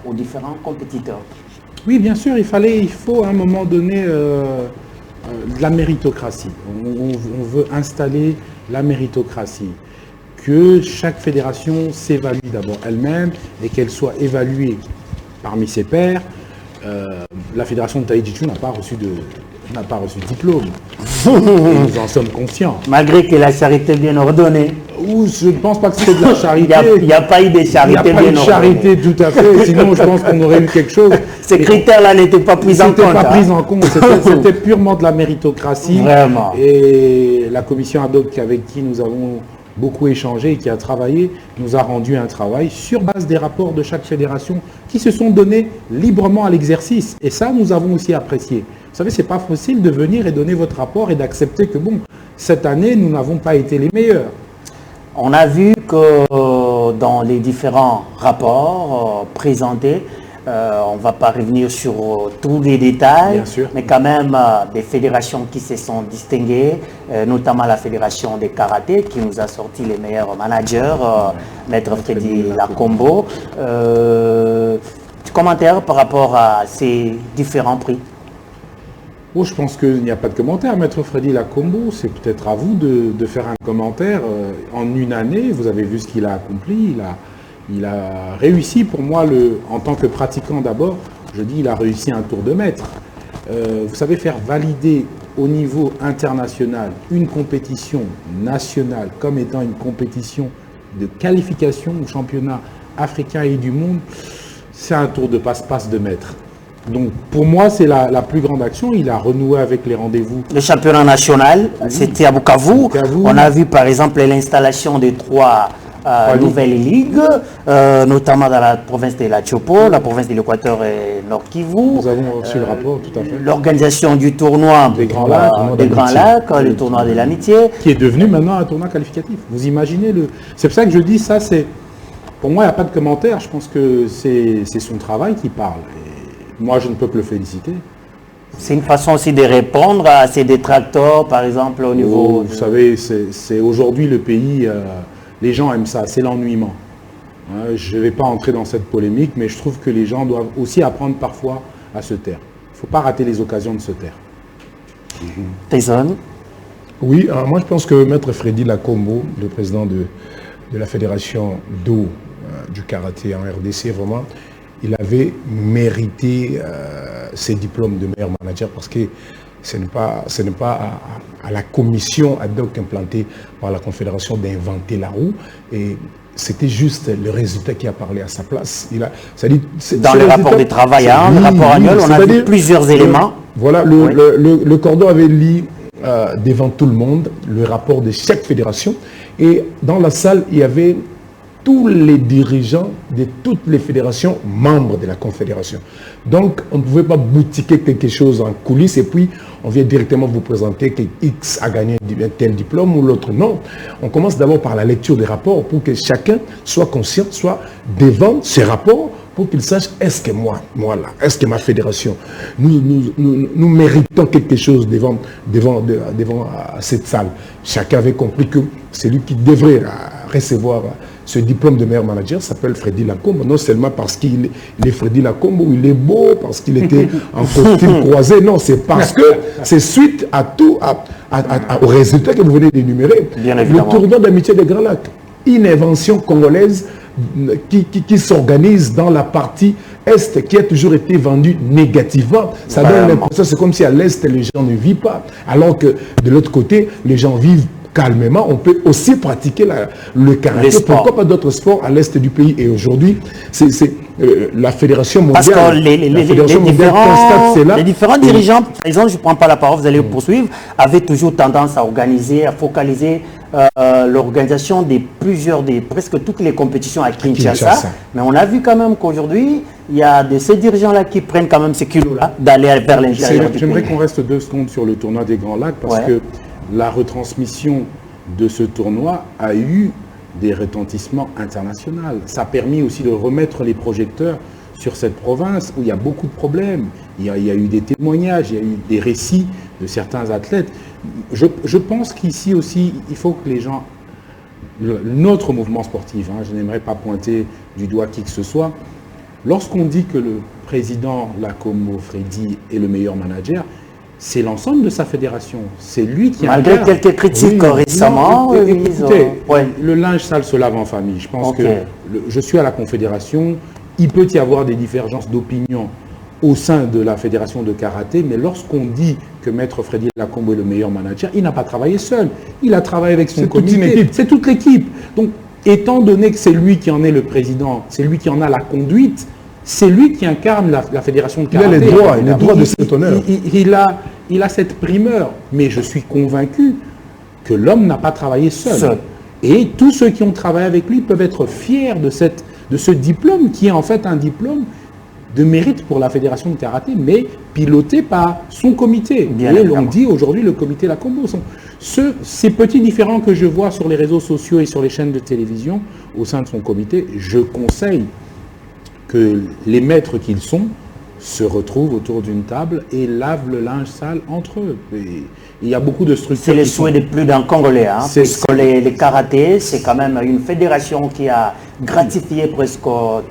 aux différents compétiteurs. Oui, bien sûr, il faut à un moment donné de la méritocratie. On veut installer la méritocratie. Que chaque fédération s'évalue d'abord elle-même et qu'elle soit évaluée parmi ses pairs. La fédération de Taï-Jitsu n'a pas reçu de diplôme. Et nous en sommes conscients. Malgré que la charité bien ordonnée. Je ne pense pas que c'était de la charité. Il n'y a pas eu de charité bien ordonnée. Il n'y a pas eu de charité, tout à fait. Sinon, je pense qu'on aurait eu quelque chose. Ces critères-là n'étaient pas pris en compte. C'était pas pris en compte. C'était purement de la méritocratie. Vraiment. Et la commission ad hoc avec qui nous avons beaucoup échangé et qui a travaillé, nous a rendu un travail sur base des rapports de chaque fédération qui se sont donnés librement à l'exercice. Et ça, nous avons aussi apprécié. Vous savez, c'est pas facile de venir et donner votre rapport et d'accepter que, bon, cette année, nous n'avons pas été les meilleurs. On a vu que dans les différents rapports présentés, on ne va pas revenir sur tous les détails, mais quand même des fédérations qui se sont distinguées, notamment la fédération des karaté qui nous a sorti les meilleurs managers, Maître Freddy Lacombo. Commentaire par rapport à ces différents prix? Oh, je pense qu'il n'y a pas de commentaire, Maître Freddy Lacombo. C'est peut-être à vous de faire un commentaire. En une année, vous avez vu ce qu'il a accompli. Il a réussi, pour moi, en tant que pratiquant d'abord, je dis il a réussi un tour de maître. Vous savez, faire valider au niveau international une compétition nationale comme étant une compétition de qualification au championnat africain et du monde, c'est un tour de passe-passe de maître. Donc pour moi, c'est la plus grande action. Il a renoué avec les rendez-vous. Le championnat national, c'était à Bukavu. On a vu par exemple l'installation des 3 nouvelles ligues, notamment dans la province de la Chopo, la province de l'Équateur et Nord Kivu. Nous avons reçu le rapport, tout à fait. L'organisation du tournoi des Grands Lacs, le tournoi de l'amitié. Qui est devenu maintenant un tournoi qualificatif. Vous imaginez C'est pour ça que je dis ça, pour moi, il n'y a pas de commentaire. Je pense que c'est son travail qui parle. Et moi, je ne peux que le féliciter. C'est une façon aussi de répondre à ces détracteurs, par exemple, au niveau... Vous savez, c'est aujourd'hui le pays... les gens aiment ça, c'est l'ennuiement. Je ne vais pas entrer dans cette polémique, mais je trouve que les gens doivent aussi apprendre parfois à se taire. Il ne faut pas rater les occasions de se taire. Tyson? Oui, moi je pense que Maître Freddy Lakombo, le président de la Fédération d'eau du karaté en RDC, vraiment, il avait mérité ses diplômes de meilleur manager parce que ce n'est pas à la commission ad hoc implantée par la Confédération d'inventer la roue. Et c'était juste le résultat qui a parlé à sa place. Dans le rapport de travail, le rapport annuel, on a vu plusieurs éléments. Voilà, le cordon avait lu devant tout le monde le rapport de chaque fédération. Et dans la salle, il y avait tous les dirigeants de toutes les fédérations membres de la Confédération. Donc, on ne pouvait pas boutiquer quelque chose en coulisses et puis on vient directement vous présenter que X a gagné tel diplôme ou l'autre. Non, on commence d'abord par la lecture des rapports pour que chacun soit conscient, soit devant ces rapports pour qu'il sache est-ce que moi là, est-ce que ma fédération, nous méritons quelque chose devant cette salle. Chacun avait compris que celui qui devrait recevoir ce diplôme de meilleur manager s'appelle Freddy Lakombo, non seulement parce qu'il est Freddy Lakombo, il est beau, parce qu'il était en costume croisé, non, c'est parce que c'est suite à tout, aux résultats que vous venez d'énumérer. Le tournoi d'amitié des Grands Lacs, une invention congolaise qui s'organise dans la partie Est, qui a toujours été vendue négativement. Ça donne l'impression, c'est comme si à l'Est, les gens ne vivent pas, alors que de l'autre côté, les gens vivent calmement. On peut aussi pratiquer le karaté. Pourquoi pas d'autres sports à l'est du pays? Et aujourd'hui, c'est la Fédération mondiale. Parce que les différents dirigeants, par exemple, je ne prends pas la parole, vous allez poursuivre, avaient toujours tendance à organiser, à focaliser l'organisation de presque toutes les compétitions à Kinshasa. Mais on a vu quand même qu'aujourd'hui, il y a de ces dirigeants-là qui prennent quand même ces kilos-là d'aller vers l'intérieur. J'aimerais qu'on reste 2 secondes sur le tournoi des Grands Lacs parce que la retransmission de ce tournoi a eu des retentissements internationaux. Ça a permis aussi de remettre les projecteurs sur cette province où il y a beaucoup de problèmes. Il y a eu des témoignages, il y a eu des récits de certains athlètes. Je pense qu'ici aussi, il faut que les gens... Notre mouvement sportif, je n'aimerais pas pointer du doigt qui que ce soit, lorsqu'on dit que le président Lakombo Freddy est le meilleur manager, c'est l'ensemble de sa fédération. C'est lui qui... Malgré quelques critiques récemment... Écoutez, le linge sale se lave en famille. Je pense que je suis à la Confédération. Il peut y avoir des divergences d'opinion au sein de la Fédération de karaté, mais lorsqu'on dit que Maître Freddy Lakombo est le meilleur manager, il n'a pas travaillé seul. Il a travaillé avec son comité. C'est toute l'équipe. Donc, étant donné que c'est lui qui en est le président, c'est lui qui en a la conduite, c'est lui qui incarne la Fédération de karaté. Il a les droits de cet honneur. Il a cette primeur. Mais je suis convaincu que l'homme n'a pas travaillé seul. Et tous ceux qui ont travaillé avec lui peuvent être fiers de ce diplôme, qui est en fait un diplôme de mérite pour la Fédération de karaté, mais piloté par son comité. Et on dit aujourd'hui le comité Lakombo. Ces petits différends que je vois sur les réseaux sociaux et sur les chaînes de télévision au sein de son comité, je conseille que les maîtres qu'ils sont se retrouvent autour d'une table et lavent le linge sale entre eux. Et il y a beaucoup de structures. C'est les souhaits des plus d'un Congolais, puisque les karatés, c'est quand même une fédération qui a gratifié presque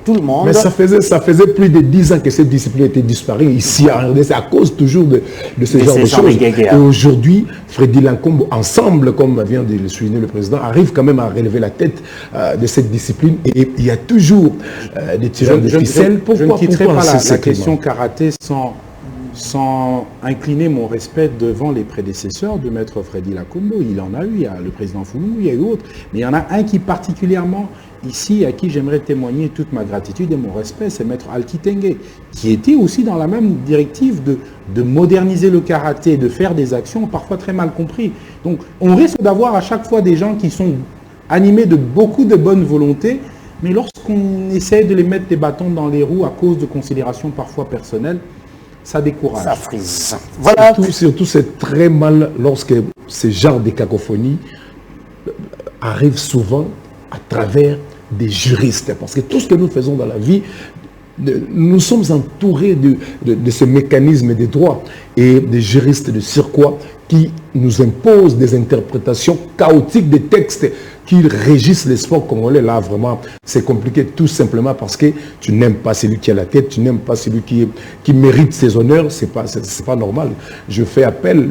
tout le monde. Mais ça faisait plus de 10 ans que cette discipline était disparue ici à RDC à cause toujours de ce genre de choses. Et aujourd'hui, Freddy Lakombo, ensemble, comme vient de le souligner le président, arrive quand même à relever la tête de cette discipline. Et il y a toujours des tireurs de ficelle. Je ne quitterai pas la question karaté sans incliner mon respect devant les prédécesseurs de Maître Freddy Lakombo. Il en a eu, il y a le président Foulou, il y a eu d'autres. Mais il y en a un qui particulièrement, ici, à qui j'aimerais témoigner toute ma gratitude et mon respect, c'est Maître Alkitenge, qui était aussi dans la même directive de moderniser le karaté, de faire des actions parfois très mal comprises. Donc on risque d'avoir à chaque fois des gens qui sont animés de beaucoup de bonne volonté, mais lorsqu'on essaie de les mettre des bâtons dans les roues à cause de considérations parfois personnelles, ça décourage. Ça frise. Voilà. Surtout c'est très mal lorsque ce genre de cacophonie arrive souvent à travers des juristes. Parce que tout ce que nous faisons dans la vie, nous sommes entourés de ce mécanisme des droits et des juristes de surcroît qui nous imposent des interprétations chaotiques des textes qui régissent les sports congolais, là, vraiment, c'est compliqué, tout simplement parce que tu n'aimes pas celui qui a la tête, tu n'aimes pas celui qui mérite ses honneurs, c'est pas normal. Je fais appel,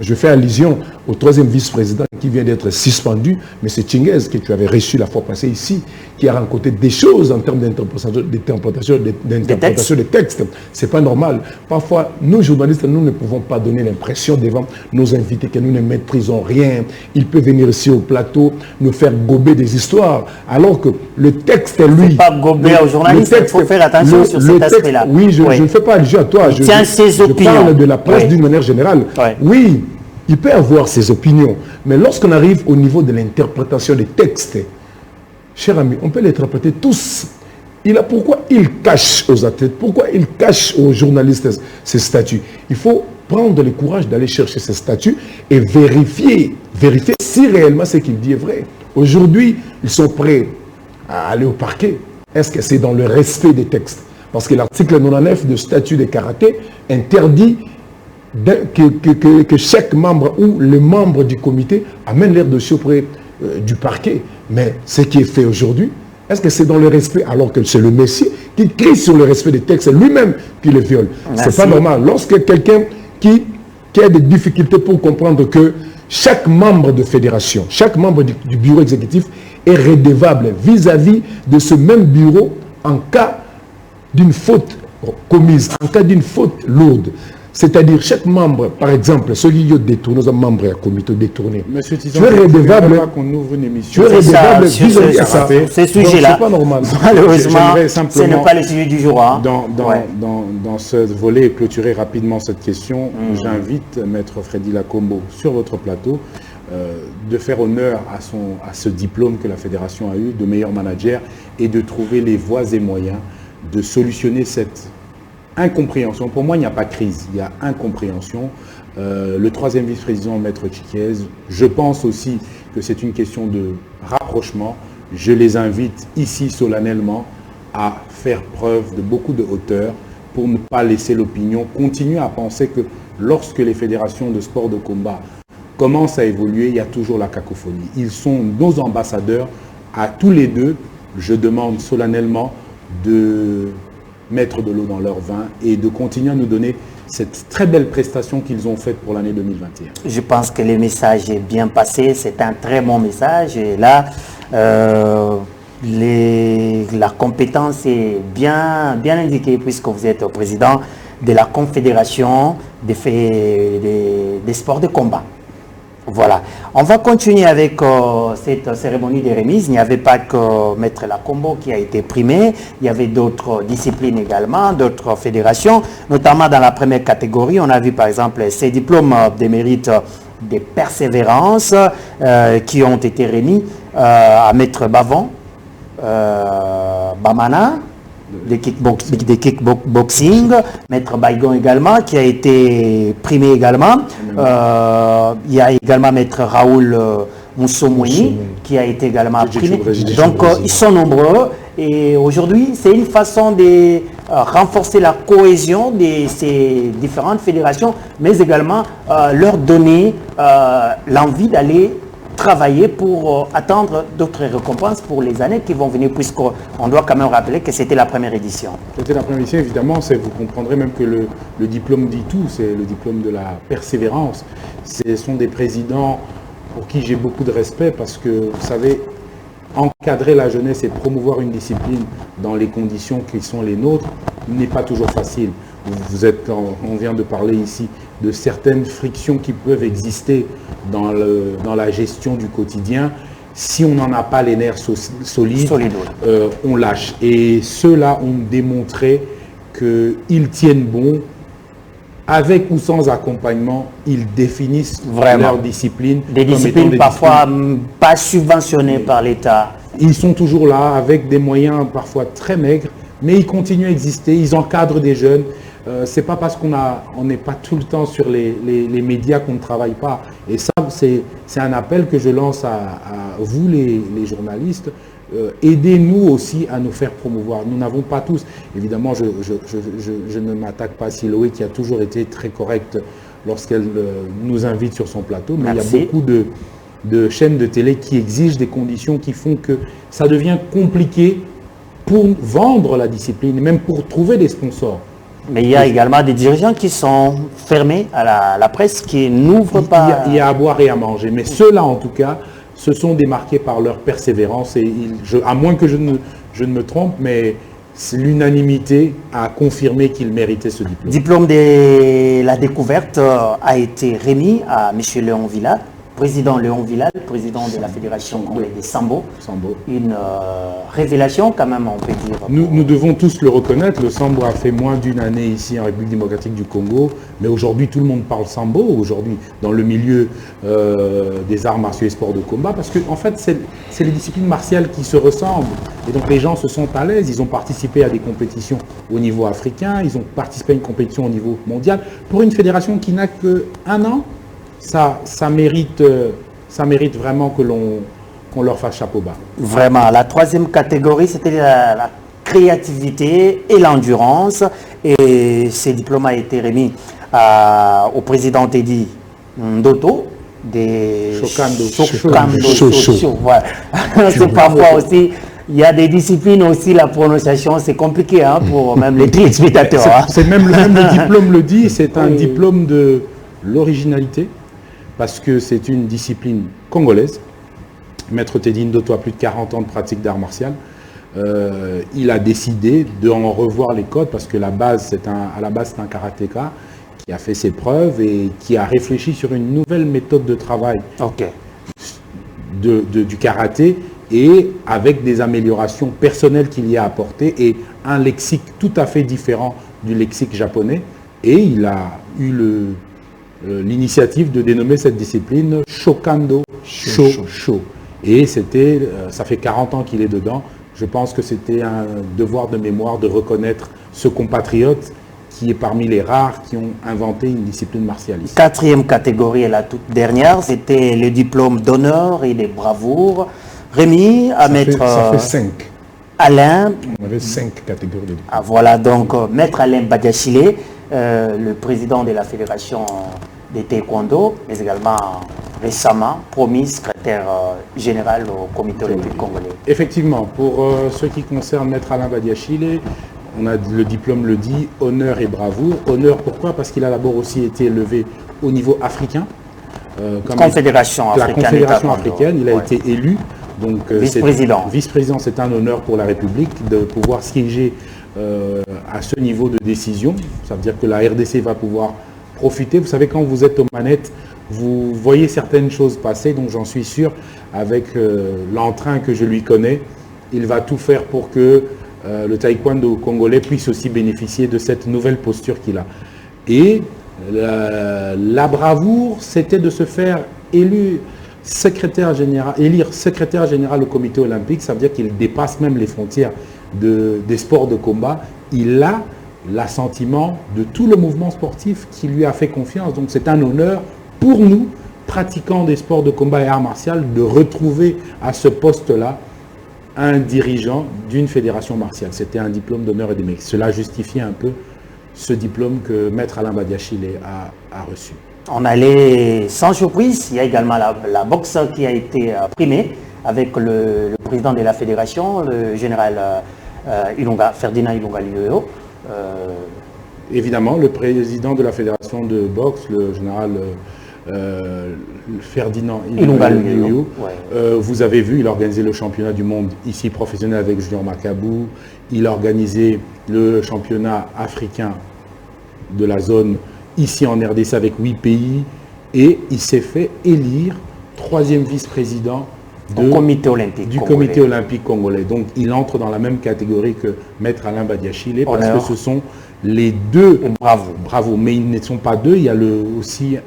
je fais allusion au troisième vice-président qui vient d'être suspendu, M. Tchinguez, que tu avais reçu la fois passée ici, qui a rencontré des choses en termes d'interprétation des textes. C'est pas normal. Parfois, nous, journalistes, nous ne pouvons pas donner l'impression devant nos invités que nous ne maîtrisons rien. Il peut venir ici au plateau, nous faire gober des histoires, alors que le texte, lui... C'est pas gober aux journalistes, il faut faire attention sur cet aspect-là. Oui, je ne fais pas allusion à toi. Je parle de la presse d'une manière générale. Oui, il peut avoir ses opinions, mais lorsqu'on arrive au niveau de l'interprétation des textes, cher ami, on peut l'interpréter tous. Pourquoi il cache aux athlètes, pourquoi il cache aux journalistes ces statuts? Il faut prendre le courage d'aller chercher ces statuts et vérifier si réellement ce qu'il dit est vrai. Aujourd'hui, ils sont prêts à aller au parquet. Est-ce que c'est dans le respect des textes? Parce que l'article 99 du statut de karaté interdit que chaque membre ou les membres du comité amènent leur dossier auprès du parquet. Mais ce qui est fait aujourd'hui, est-ce que c'est dans le respect, alors que c'est le Messie qui crie sur le respect des textes, c'est lui-même qui les viole? C'est pas normal. Lorsque quelqu'un qui a des difficultés pour comprendre que chaque membre de fédération, chaque membre du bureau exécutif est redevable vis-à-vis de ce même bureau en cas d'une faute commise, en cas d'une faute lourde. C'est-à-dire, chaque membre, par exemple, ceux qui ont détourné, un membre à comité détourné, Monsieur Tizan, tu es redevable qu'on ouvre une émission. Tu es redevable vis-à-vis de ça. Ce sujet-là, c'est pas normal. Malheureusement, ce n'est pas le sujet du jour. Hein. Dans ce volet, clôturer rapidement cette question, j'invite Maître Freddy Lacombo sur votre plateau de faire honneur à ce diplôme que la Fédération a eu de meilleur manager et de trouver les voies et moyens de solutionner cette incompréhension. Pour moi, il n'y a pas crise, il y a incompréhension. Le troisième vice-président, Maître Tchinguez, je pense aussi que c'est une question de rapprochement. Je les invite ici solennellement à faire preuve de beaucoup de hauteur pour ne pas laisser l'opinion continuer à penser que lorsque les fédérations de sport de combat commencent à évoluer, il y a toujours la cacophonie. Ils sont nos ambassadeurs. À tous les deux, je demande solennellement de mettre de l'eau dans leur vin et de continuer à nous donner cette très belle prestation qu'ils ont faite pour l'année 2021. Je pense que le message est bien passé, c'est un très bon message. Et là, la compétence est bien indiquée puisque vous êtes président de la Confédération des sports de combat. Voilà. On va continuer avec cette cérémonie de remise. Il n'y avait pas que Maître Lacombo qui a été primé. Il y avait d'autres disciplines également, d'autres fédérations, notamment dans la première catégorie. On a vu par exemple ces diplômes de mérite de persévérance qui ont été remis à Maître Bavon, Bamana, de kickboxing, Maître Baïgon également, qui a été primé également. Il y a également Maître Raoul Moussomouni, qui a été également primé. Donc, ils sont nombreux. Et aujourd'hui, c'est une façon de renforcer la cohésion de ces différentes fédérations, mais également leur donner l'envie d'aller travailler pour attendre d'autres récompenses pour les années qui vont venir, puisqu'on doit quand même rappeler que c'était la première édition. C'était la première édition, évidemment, vous comprendrez même que le diplôme dit tout, c'est le diplôme de la persévérance. Ce sont des présidents pour qui j'ai beaucoup de respect parce que, vous savez, encadrer la jeunesse et promouvoir une discipline dans les conditions qui sont les nôtres n'est pas toujours facile. On vient de parler ici de certaines frictions qui peuvent exister dans la gestion du quotidien. Si on n'en a pas les nerfs solides, on lâche. Et ceux-là ont démontré qu'ils tiennent bon. Avec ou sans accompagnement, ils définissent leur discipline. Des disciplines parfois pas subventionnées par l'État. Ils sont toujours là avec des moyens parfois très maigres, mais ils continuent à exister, ils encadrent des jeunes. C'est pas parce qu'on n'est pas tout le temps sur les médias qu'on ne travaille pas. Et ça, c'est un appel que je lance à vous, les journalistes. Aidez-nous aussi à nous faire promouvoir. Nous n'avons pas tous. Évidemment, je ne m'attaque pas à Siloé qui a toujours été très correcte lorsqu'elle nous invite sur son plateau. Mais il y a beaucoup de chaînes de télé qui exigent des conditions qui font que ça devient compliqué pour vendre la discipline, même pour trouver des sponsors. Mais il y a également des dirigeants qui sont fermés à la presse, qui n'ouvrent pas... Il y a à boire et à manger. Mais ceux-là, en tout cas, se sont démarqués par leur persévérance. Et à moins que je ne me trompe, mais l'unanimité a confirmé qu'ils méritaient ce diplôme. Diplôme de la découverte a été remis à M. Léon Villal, président Léon Villal, président de la Fédération congolaise des Sambo. Une révélation quand même, on peut dire. Nous devons tous le reconnaître, le Sambo a fait moins d'une année ici en République démocratique du Congo, mais aujourd'hui tout le monde parle Sambo, aujourd'hui dans le milieu des arts martiaux et sports de combat, parce que en fait c'est les disciplines martiales qui se ressemblent, et donc les gens se sentent à l'aise, ils ont participé à des compétitions au niveau africain, ils ont participé à une compétition au niveau mondial. Pour une fédération qui n'a qu'un an, ça mérite vraiment qu'on leur fasse chapeau bas. Vraiment, la troisième catégorie, c'était la créativité et l'endurance. Et ce diplôme a été remis au président Teddy Ndoto des Chokando. Voilà. C'est parfois aussi, il y a des disciplines aussi, la prononciation, c'est compliqué pour même les téléspectateurs. C'est même le diplôme le dit, c'est un diplôme de l'originalité. Parce que c'est une discipline congolaise. Maître Teddy Ndoto a plus de 40 ans de pratique d'art martial. Il a décidé d'en revoir les codes parce que à la base, c'est un karatéka qui a fait ses preuves et qui a réfléchi sur une nouvelle méthode de travail du karaté et avec des améliorations personnelles qu'il y a apportées et un lexique tout à fait différent du lexique japonais. Et il a eu l'initiative de dénommer cette discipline Shokando Sho. Et ça fait 40 ans qu'il est dedans. Je pense que c'était un devoir de mémoire de reconnaître ce compatriote qui est parmi les rares qui ont inventé une discipline martialiste. Quatrième catégorie et la toute dernière, c'était le diplôme d'honneur et de bravoure remis à maître... Ça fait 5. Alain... On avait 5 catégories de diplômes. Voilà, donc maître Alain Badiachile, le président de la Fédération de Taekwondo, mais également récemment promis secrétaire général au comité olympique congolais. Effectivement, pour ce qui concerne maître Alain Badiachile, on a le diplôme le dit, honneur et bravoure. Honneur pourquoi? Parce qu'il a d'abord aussi été élevé au niveau africain. Comme la Confédération africaine, il a été élu. Donc vice-président. Vice-président, c'est un honneur pour la République de pouvoir siéger à ce niveau de décision. Ça veut dire que la RDC va pouvoir profiter. Vous savez, quand vous êtes aux manettes, vous voyez certaines choses passer, donc j'en suis sûr, avec l'entrain que je lui connais, il va tout faire pour que le taekwondo congolais puisse aussi bénéficier de cette nouvelle posture qu'il a. Et la bravoure, c'était de se faire élire secrétaire général au comité olympique. Ça veut dire qu'il dépasse même les frontières des sports de combat. Il a l'assentiment de tout le mouvement sportif qui lui a fait confiance. Donc c'est un honneur pour nous, pratiquants des sports de combat et arts martiaux, de retrouver à ce poste-là un dirigeant d'une fédération martiale. C'était un diplôme d'honneur et de mérite. Cela justifiait un peu ce diplôme que maître Alain Badiachile a reçu. On allait sans surprise, il y a également la boxe qui a été primée avec le président de la fédération, le général Ferdinand Ilunga Lioyo. Évidemment, le président de la fédération de boxe, le général Ferdinand Ilunga Lioyo, vous avez vu, il a organisé le championnat du monde ici professionnel avec Junior Macabou, il a organisé le championnat africain de la zone ici en RDC avec 8 pays et il s'est fait élire 3e vice-président du comité olympique congolais. Donc il entre dans la même catégorie que maître Alain Badiachile parce que ce sont les deux. Bravo. Mais ils ne sont pas deux, il y a aussi,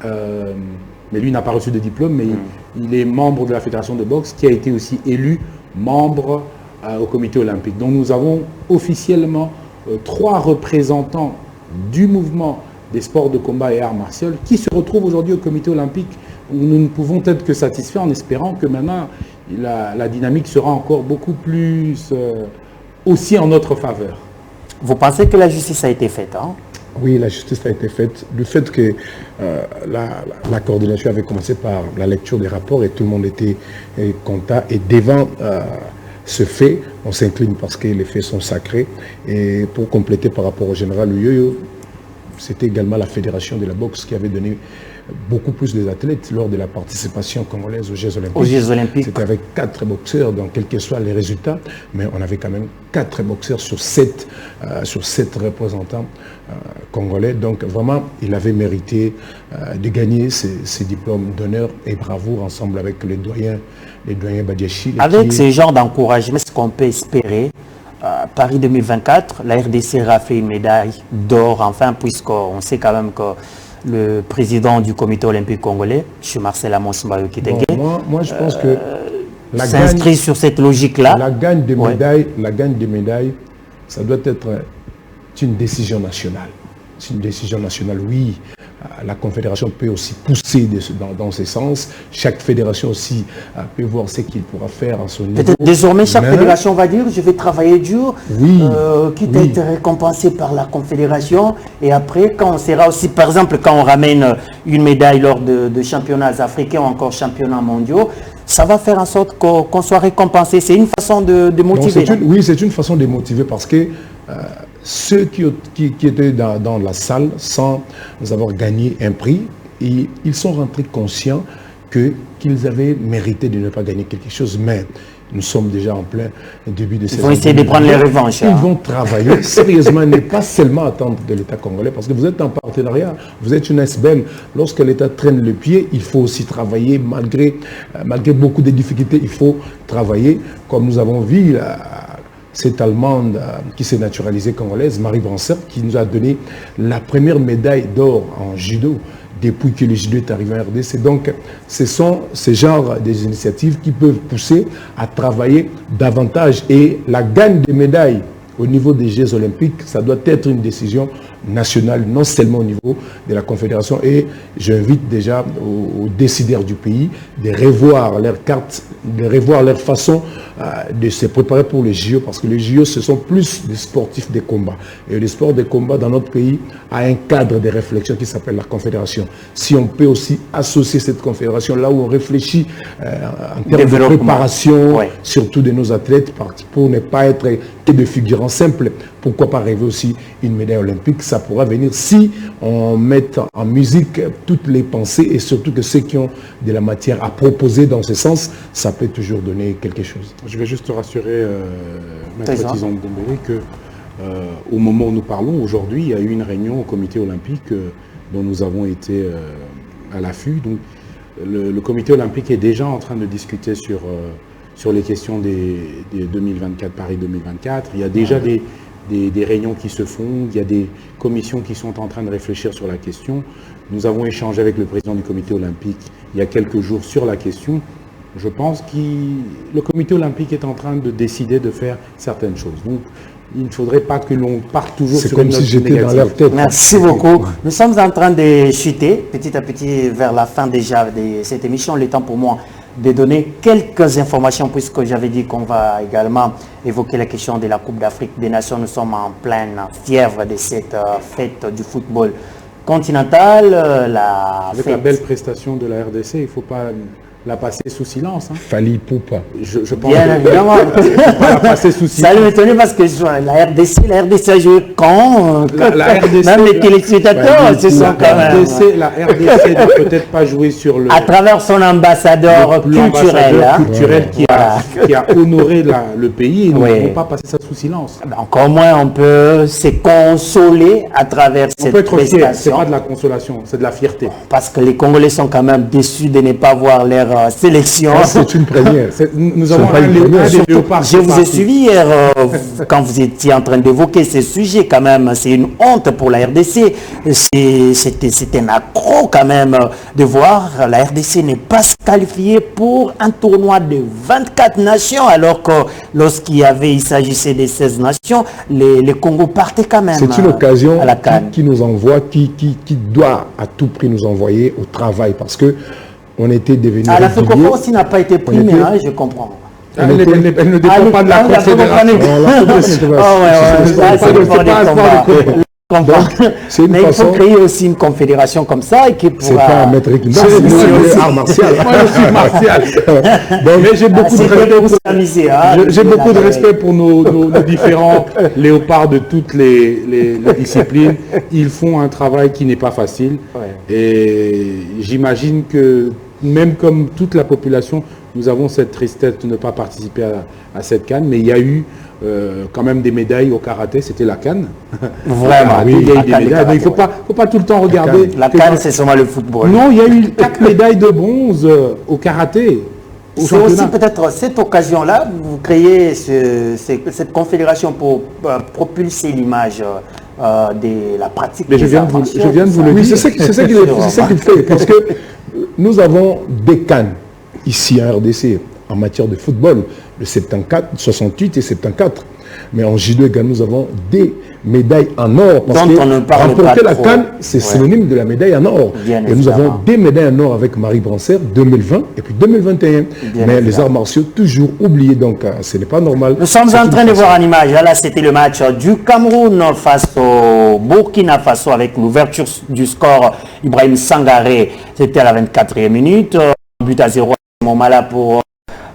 mais lui n'a pas reçu de diplôme, mais il est membre de la fédération de boxe qui a été aussi élu membre au comité olympique. Donc nous avons officiellement 3 représentants du mouvement des sports de combat et arts martiaux qui se retrouvent aujourd'hui au comité olympique où nous ne pouvons être que satisfaits en espérant que maintenant la dynamique sera encore beaucoup plus aussi en notre faveur. Vous pensez que la justice a été faite Oui, la justice a été faite. Le fait que la coordination avait commencé par la lecture des rapports et tout le monde était content. Et devant ce fait, on s'incline parce que les faits sont sacrés. Et pour compléter par rapport au général Yo-Yo, c'était également la fédération de la boxe qui avait donné beaucoup plus des athlètes lors de la participation congolaise aux Jeux Olympiques. Aux Jeux Olympiques. C'était avec 4 boxeurs, donc quels que soient les résultats, mais on avait quand même 4 boxeurs sur 7 représentants congolais. Donc vraiment, il avait mérité de gagner ces diplômes d'honneur et bravoure ensemble avec les doyens Badiachi. Avec ce genre d'encouragement, ce qu'on peut espérer, Paris 2024, la RDC a fait une médaille d'or, enfin, puisqu'on sait quand même que le président du comité olympique congolais, M. Marcel Amos-Mbayo Kitenge, moi je pense que s'inscrit sur cette logique-là. La gagne des médailles, ça doit être une décision nationale. C'est une décision nationale, oui. La confédération peut aussi pousser dans ce sens. Chaque fédération aussi peut voir ce qu'il pourra faire à son niveau. Peut-être désormais, chaque fédération va dire, je vais travailler dur, quitte à être récompensé par la confédération. Et après, quand on sera aussi, par exemple, quand on ramène une médaille lors de championnats africains ou encore championnats mondiaux, ça va faire en sorte qu'on soit récompensé. C'est une façon de motiver. Oui, c'est une façon de motiver parce que ceux qui étaient dans la salle sans avoir gagné un prix, ils sont rentrés conscients qu'ils avaient mérité de ne pas gagner quelque chose. Mais nous sommes déjà en plein début de saison. Ils vont essayer de prendre les revanches. Ils vont travailler sérieusement, ne pas seulement attendre de l'État congolais, parce que vous êtes en partenariat, vous êtes une SBM. Lorsque l'État traîne le pied, il faut aussi travailler, malgré beaucoup de difficultés, il faut travailler. Comme nous avons vu, cette Allemande qui s'est naturalisée congolaise, Marie Brancert, qui nous a donné la première médaille d'or en judo depuis que le judo est arrivé en RDC. Donc, ce sont ces genres des initiatives qui peuvent pousser à travailler davantage. Et la gagne des médailles au niveau des Jeux Olympiques, ça doit être une décision nationale, non seulement au niveau de la Confédération. Et j'invite déjà aux décideurs du pays de revoir leurs cartes, de revoir leur façon de se préparer pour les JO, parce que les JO, ce sont plus des sportifs de combat. Et le sport de combat dans notre pays a un cadre de réflexion qui s'appelle la Confédération. Si on peut aussi associer cette Confédération là où on réfléchit en termes de préparation, surtout de nos athlètes, pour ne pas être que de figurants simples, pourquoi pas rêver aussi une médaille olympique? Ça pourra venir si on met en musique toutes les pensées et surtout que ceux qui ont de la matière à proposer dans ce sens, ça peut toujours donner quelque chose. Je vais juste rassurer Maître Tizon Dombélé que au moment où nous parlons, aujourd'hui, il y a eu une réunion au comité olympique dont nous avons été à l'affût. Donc, le comité olympique est déjà en train de discuter sur les questions des 2024, Paris 2024. Il y a déjà des réunions qui se font, il y a des commissions qui sont en train de réfléchir sur la question. Nous avons échangé avec le président du comité olympique il y a quelques jours sur la question. Je pense que le comité olympique est en train de décider de faire certaines choses. Donc, il ne faudrait pas que l'on parte toujours sur une note négative. Merci beaucoup. Nous sommes en train de chuter petit à petit vers la fin déjà de cette émission. Le temps pour moi de donner quelques informations, puisque j'avais dit qu'on va également évoquer la question de la Coupe d'Afrique des Nations. Nous sommes en pleine fièvre de cette fête du football continental. Avec la belle prestation de la RDC, il ne faut pas la passer sous silence. Fali Poupa. Je pense bien évidemment. La passer sous silence. Ça m'étonne parce que la RDC a joué quand la RDC, même les téléspectateurs se sont quand même. La RDC n'a peut-être pas joué sur le... À travers son ambassadeur culturel qui a honoré le pays. Nous ne pouvons pas passer ça sous silence. Donc au moins on peut se consoler à travers cette prestation. Ce n'est pas de la consolation, c'est de la fierté. Parce que les Congolais sont quand même déçus de ne pas voir leur sélection. C'est une première. Nous avons un léopard. Je vous ai suivi hier quand vous étiez en train d'évoquer ce sujet quand même. C'est une honte pour la RDC. C'est un accroc quand même de voir la RDC n'est pas qualifiée pour un tournoi de 24 nations alors que il s'agissait des 16 nations, les Congo partaient quand même. C'est une occasion à la CAN. qui nous envoie, qui doit à tout prix nous envoyer au travail parce que on était devenu... La FECOFA aussi n'a pas été primée, je comprends. Elle ne dépend pas de la Confédération. Mais il faut créer aussi une confédération comme ça et qui pourra... C'est pas un maître qui c'est art martial. Moi, je suis martial. Mais j'ai beaucoup de respect pour nos différents léopards de toutes les disciplines. Ils font un travail qui n'est pas facile. Et j'imagine que même comme toute la population, nous avons cette tristesse de ne pas participer à cette CAN, mais il y a eu quand même des médailles au karaté, c'était la CAN. Vraiment, oui, il y a eu des médailles. Mais il ne faut pas tout le temps regarder. La CAN, c'est seulement le football. Non, il y a eu 4 médailles de bronze au karaté. C'est aussi peut-être cette occasion-là, vous créez cette confédération pour propulser l'image de la pratique. Mais je viens de vous le dire. C'est ça qu'il fait, parce que nous avons des CAN ici à RDC en matière de football, le 74, 68 et 74. Mais en judo également, nous avons des médailles en or. Parce que remporter la CAN, c'est synonyme de la médaille en or. Et nous avons des médailles en or avec Marie Brancer, 2020 et puis 2021. Mais les arts martiaux, toujours oubliés, donc ce n'est pas normal. Nous sommes en train de voir en image. Là, c'était le match du Cameroun face au Burkina Faso avec l'ouverture du score. Ibrahim Sangaré, c'était à la 24e minute. But à 0 à ce moment-là pour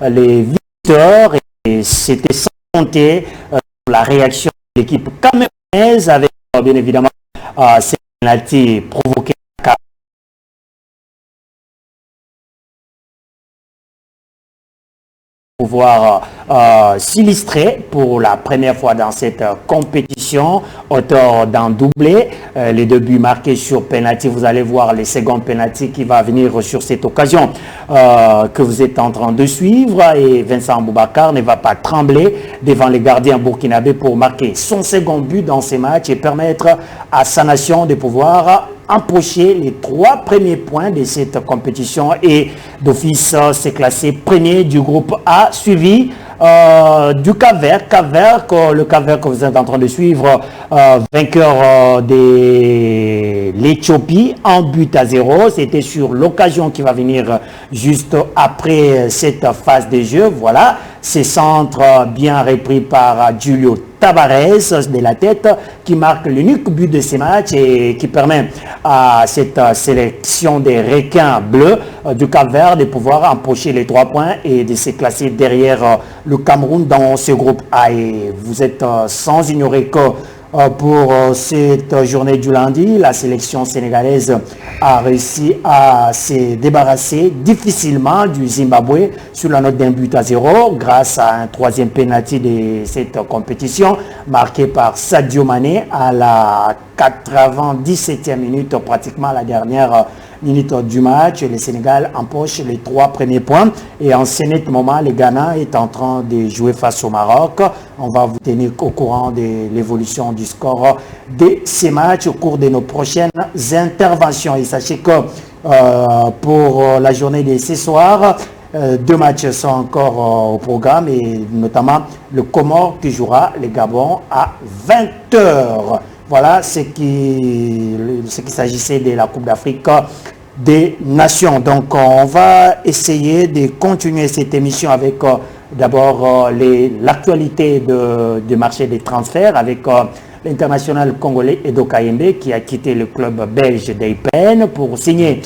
les visiteurs. Et c'était sans compter la réaction de l'équipe camerounaise avec bien évidemment ces pénaltys provoqués pouvoir s'illustrer pour la première fois dans cette compétition, auteur d'un doublé, les 2 buts marqués sur penalty. Vous allez voir les secondes penalty qui va venir sur cette occasion que vous êtes en train de suivre, et Vincent Boubacar ne va pas trembler devant les gardiens burkinabés pour marquer son second but dans ces matchs et permettre à sa nation de pouvoir empocher les 3 premiers points de cette compétition et d'office s'est classé premier du groupe A, suivi du Cap-Vert, le Cap-Vert que vous êtes en train de suivre, vainqueur de l'Éthiopie en but à 0. C'était sur l'occasion qui va venir juste après cette phase de jeu. Voilà, ces centres bien repris par Julio Tavares de la tête qui marque l'unique but de ces matchs et qui permet à cette sélection des requins bleus du Cap-Vert de pouvoir empocher les 3 points et de se classer derrière le Cameroun dans ce groupe A. Et vous êtes sans ignorer que pour cette journée du lundi, la sélection sénégalaise a réussi à se débarrasser difficilement du Zimbabwe sur la note d'un but à 0 grâce à un 3e penalty de cette compétition marqué par Sadio Mané à la 97e minute, pratiquement la dernière minute du match. Le Sénégal empoche les 3 premiers points et en ce net moment, le Ghana est en train de jouer face au Maroc. On va vous tenir au courant de l'évolution du score de ces matchs au cours de nos prochaines interventions. Et sachez que pour la journée de ce soir, 2 matchs sont encore au programme et notamment le Comore qui jouera le Gabon à 20h. Voilà ce qui s'agissait de la Coupe d'Afrique des Nations. Donc on va essayer de continuer cette émission avec d'abord l'actualité du marché des transferts avec l'international congolais Edo Kayembe qui a quitté le club belge d'Eupen pour signer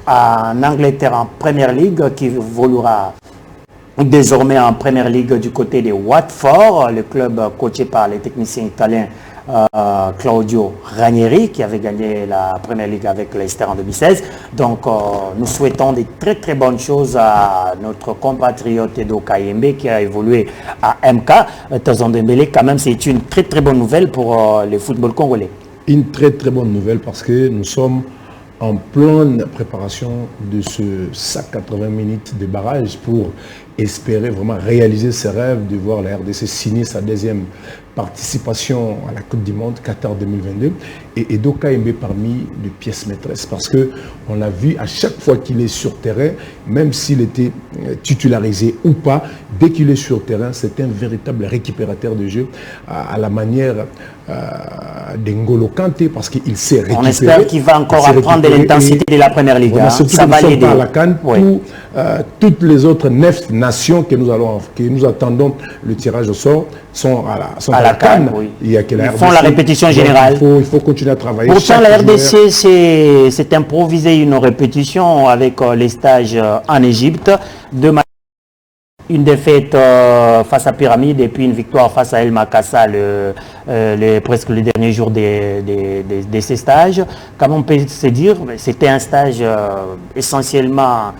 en Angleterre en Premier League, qui évoluera désormais en Premier League du côté de Watford, le club coaché par les techniciens italiens Claudio Ranieri qui avait gagné la Premier League avec Leicester en 2016. Donc nous souhaitons de très très bonnes choses à notre compatriote Edo Kayembe qui a évolué à MK. Tazon Dembélé, quand même, c'est une très très bonne nouvelle pour le football congolais. Une très très bonne nouvelle parce que nous sommes en pleine préparation de ce 180 minutes de barrage pour espérer vraiment réaliser ses rêves de voir la RDC signer sa 2e participation à la Coupe du Monde Qatar 2022 et Edo Kayembe parmi les pièces maîtresses parce qu'on l'a vu à chaque fois qu'il est sur terrain, même s'il était titularisé ou pas, dès qu'il est sur le terrain, c'est un véritable récupérateur de jeu à la manière d'Ngolo Kanté, parce qu'il sait récupérer. On espère qu'il va encore apprendre de l'intensité de la première ligue. Voilà, ça va l'aider. À la CAN, toutes les autres 9 nations que nous attendons le tirage au sort sont à la CAN. Oui. Ils font la répétition générale. Il faut continuer à travailler. Pourtant, la RDC s'est improvisé une répétition avec les stages en Égypte. Une défaite face à Pyramide et puis une victoire face à El Makassa presque le dernier jour de ces stages. Comme on peut se dire, c'était un stage essentiellement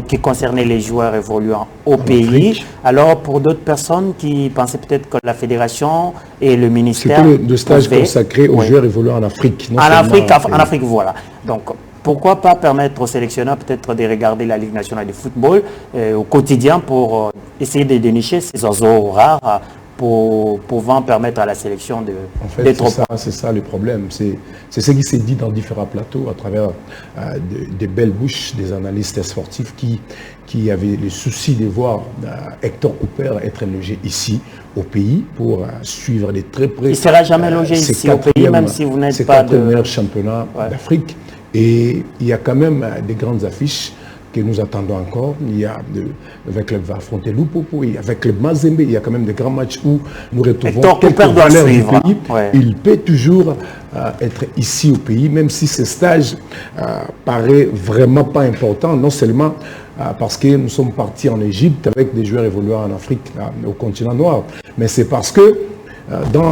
qui concernait les joueurs évoluant au pays. Alors pour d'autres personnes qui pensaient peut-être que la fédération et le ministère... C'était le stage consacré aux joueurs évoluant en Afrique. En Afrique, voilà. Donc, pourquoi pas permettre aux sélectionneurs peut-être de regarder la Ligue nationale de football au quotidien pour essayer de dénicher ces oiseaux rares pour pouvant permettre à la sélection d'être... En fait, c'est ça le problème. C'est ce qui s'est dit dans différents plateaux à travers des belles bouches des analystes sportifs qui avaient le souci de voir Hector Cooper être logé ici au pays pour suivre de très près. Il ne sera jamais logé ici au pays, même si vous n'êtes pas de... meilleurs championnats d'Afrique. Et il y a quand même des grandes affiches que nous attendons encore. Il y a avec le va affronter Lupopo, et avec le Mazembe, il y a quand même des grands matchs où nous retrouvons quelques valeurs du pays. Il peut toujours être ici au pays, même si ce stage paraît vraiment pas important, non seulement parce que nous sommes partis en Égypte avec des joueurs évoluant en Afrique, au continent noir, mais c'est parce que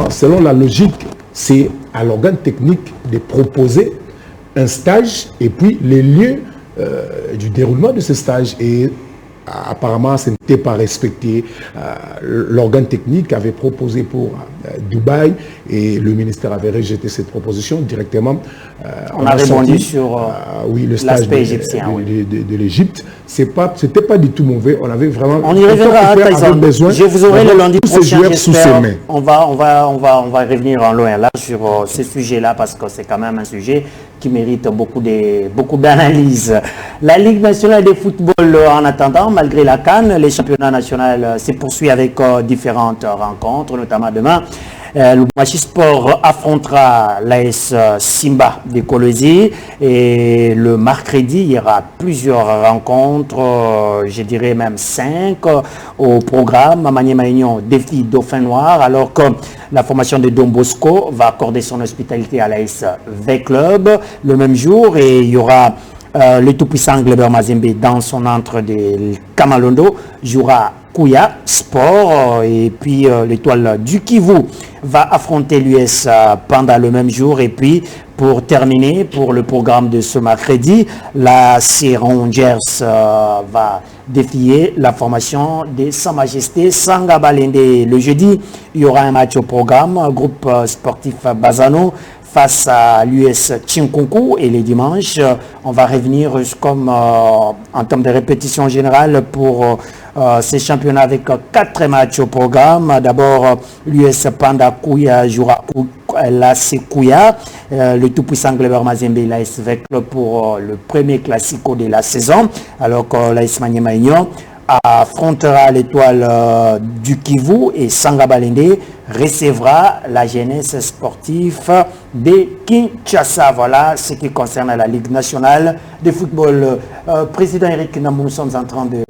selon la logique, c'est à l'organe technique de proposer un stage et puis les lieux du déroulement de ce stage. Et apparemment, ce n'était pas respecté. L'organe technique avait proposé pour Dubaï et le ministère avait rejeté cette proposition directement. On a répondu sur le stage égyptien, de l'Égypte. C'était pas du tout mauvais. On avait vraiment... On y reviendra. Je vous aurai le lundi prochain, j'espère. On va revenir en loin là sur ce sujet-là parce que c'est quand même un sujet qui mérite beaucoup d'analyse. La Ligue nationale de football, en attendant, malgré la CAN, les championnats nationaux se poursuivent avec différentes rencontres, notamment demain. Le Machi Sport affrontera l'AS Simba de Kolwezi et le mercredi, il y aura plusieurs rencontres, je dirais même 5 au programme. Maniema Union défie Dauphin Noir alors que la formation de Don Bosco va accorder son hospitalité à l'AS V Club le même jour et il y aura le tout-puissant Gleber Mazembe dans son entre de Kamalondo jouera Kouya Sport et puis l'étoile du Kivu va affronter l'US pendant le même jour et puis pour terminer pour le programme de ce mercredi, la Rangers va défier la formation de Sa Majesté Sanga Balende. Le jeudi, il y aura un match au programme, groupe sportif Bazano face à l'US Chinkunku et les dimanches, on va revenir comme en termes de répétition générale pour ces championnats avec 4 matchs au programme. D'abord, l'US Panda Kouya jouera l'AS Kouya, le tout-puissant Gleber Mazembe, l'AS V Club pour le premier classico de la saison, alors que l'AS Maniema Union affrontera l'étoile du Kivu et Sanga Balende recevra la jeunesse sportive de Kinshasa. Voilà ce qui concerne la Ligue nationale de football. Président Eric Namou, nous sommes en train de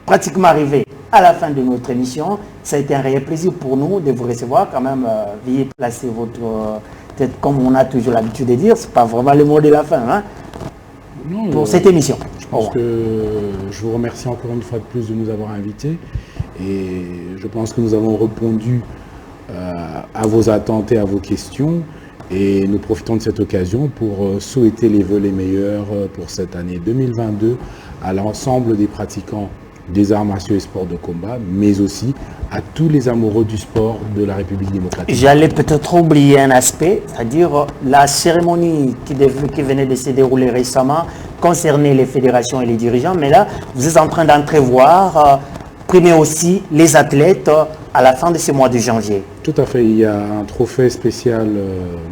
pratiquement arriver à la fin de notre émission. Ça a été un réel plaisir pour nous de vous recevoir. Quand même, veuillez placer votre tête comme on a toujours l'habitude de dire. Ce n'est pas vraiment le mot de la fin non, pour cette émission. Je pense que je vous remercie encore une fois de plus de nous avoir invités. Et je pense que nous avons répondu à vos attentes et à vos questions. Et nous profitons de cette occasion pour souhaiter les vœux les meilleurs pour cette année 2022 à l'ensemble des pratiquants des arts martiaux et sports de combat, mais aussi à tous les amoureux du sport de la République démocratique. J'allais peut-être oublier un aspect, c'est-à-dire la cérémonie qui venait de se dérouler récemment concernait les fédérations et les dirigeants, mais là, vous êtes en train d'entrevoir primer aussi les athlètes à la fin de ce mois de janvier. Tout à fait, il y a un trophée spécial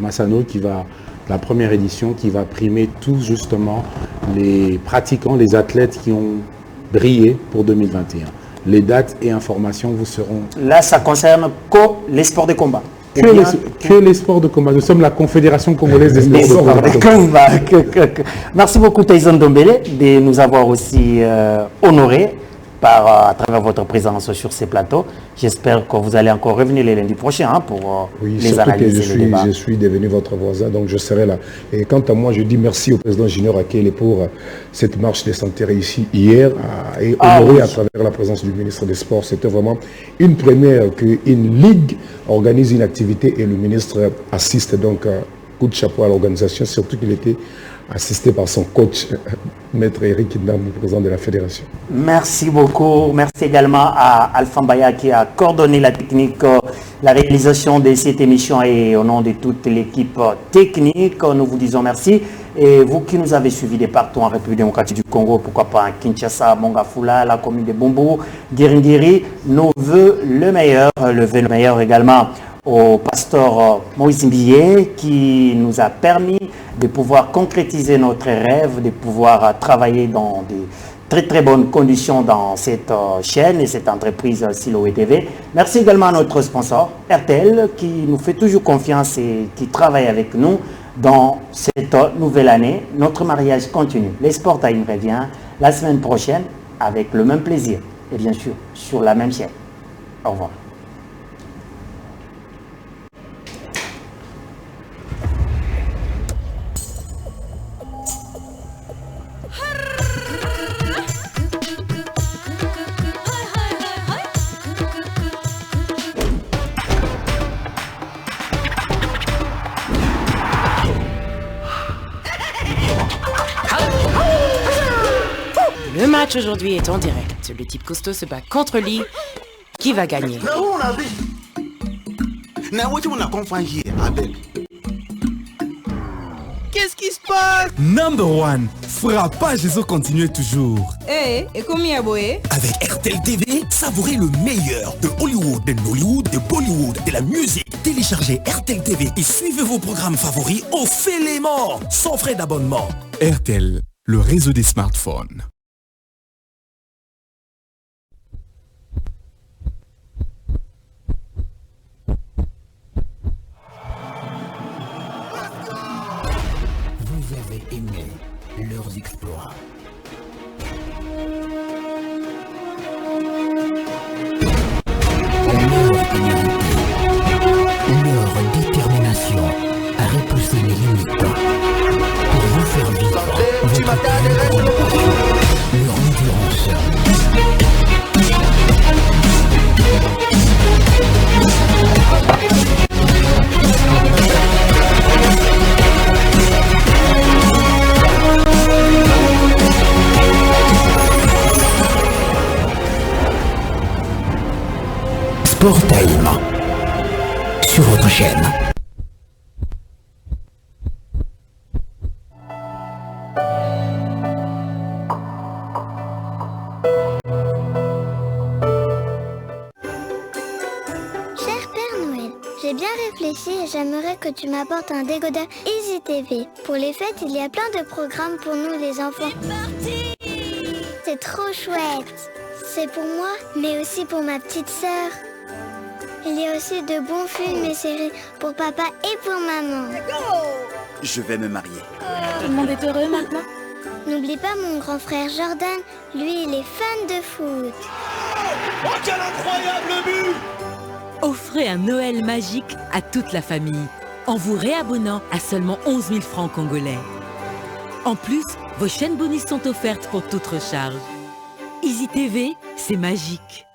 Massano qui va, la première édition, qui va primer tous justement les pratiquants, les athlètes qui ont brillé pour 2021. les dates et informations vous seront... Là, ça concerne que les sports de combat. Que les sports de combat. Nous sommes la Confédération congolaise des sports de combat. Merci beaucoup Tyson Dombele de nous avoir aussi honorés à travers votre présence sur ces plateaux. J'espère que vous allez encore revenir les lundis prochains pour les analyses et les débats. Je suis devenu votre voisin, donc je serai là. Et quant à moi, je dis merci au président Junior Akele pour cette marche de santé réussie hier et honorée à travers la présence du ministre des Sports. C'était vraiment une première qu'une ligue organise une activité et le ministre assiste. Donc, coup de chapeau à l'organisation, surtout qu'il était assisté par son coach, Maître Eric Ndam, président de la fédération. Merci beaucoup. Merci également à Alpha Mbaya qui a coordonné la technique, la réalisation de cette émission et au nom de toute l'équipe technique, nous vous disons merci. Et vous qui nous avez suivis de partout en République démocratique du Congo, pourquoi pas à Kinshasa, Mongafula, la commune de Bumbu, Guiringiri, nous veut le meilleur également au pasteur Moïse Mbié qui nous a permis de pouvoir concrétiser notre rêve, de pouvoir travailler dans des très très bonnes conditions dans cette chaîne et cette entreprise Siloé TV. Merci également à notre sponsor RTL qui nous fait toujours confiance et qui travaille avec nous dans cette nouvelle année. Notre mariage continue. Les Sport Time revient la semaine prochaine avec le même plaisir et bien sûr sur la même chaîne. Au revoir. Le match aujourd'hui est en direct. Le type costaud se bat contre Lee. Qui va gagner? Qu'est-ce qui se passe? Number one, frappage et continuer toujours. Et combien boé? Avec RTL TV, savourez le meilleur de Hollywood, de Nollywood, de Bollywood, de la musique. Téléchargez RTL TV et suivez vos programmes favoris au Félément, sans frais d'abonnement. RTL, le réseau des smartphones. Vous avez aimé leurs exploits. Leur détermination à repousser les limites pour vous faire vivre votre leur endurance. Sport Time sur votre chaîne. J'ai bien réfléchi et j'aimerais que tu m'apportes un décodeur Easy TV. Pour les fêtes, il y a plein de programmes pour nous les enfants. C'est trop chouette. C'est pour moi, mais aussi pour ma petite sœur. Il y a aussi de bons films et séries pour papa et pour maman. Je vais me marier. Tout le monde est heureux maintenant? N'oublie pas mon grand frère Jordan, lui il est fan de foot. Oh, quel incroyable but! Offrez un Noël magique à toute la famille en vous réabonnant à seulement 11 000 francs congolais. En plus, vos chaînes bonus sont offertes pour toute recharge. Easy TV, c'est magique.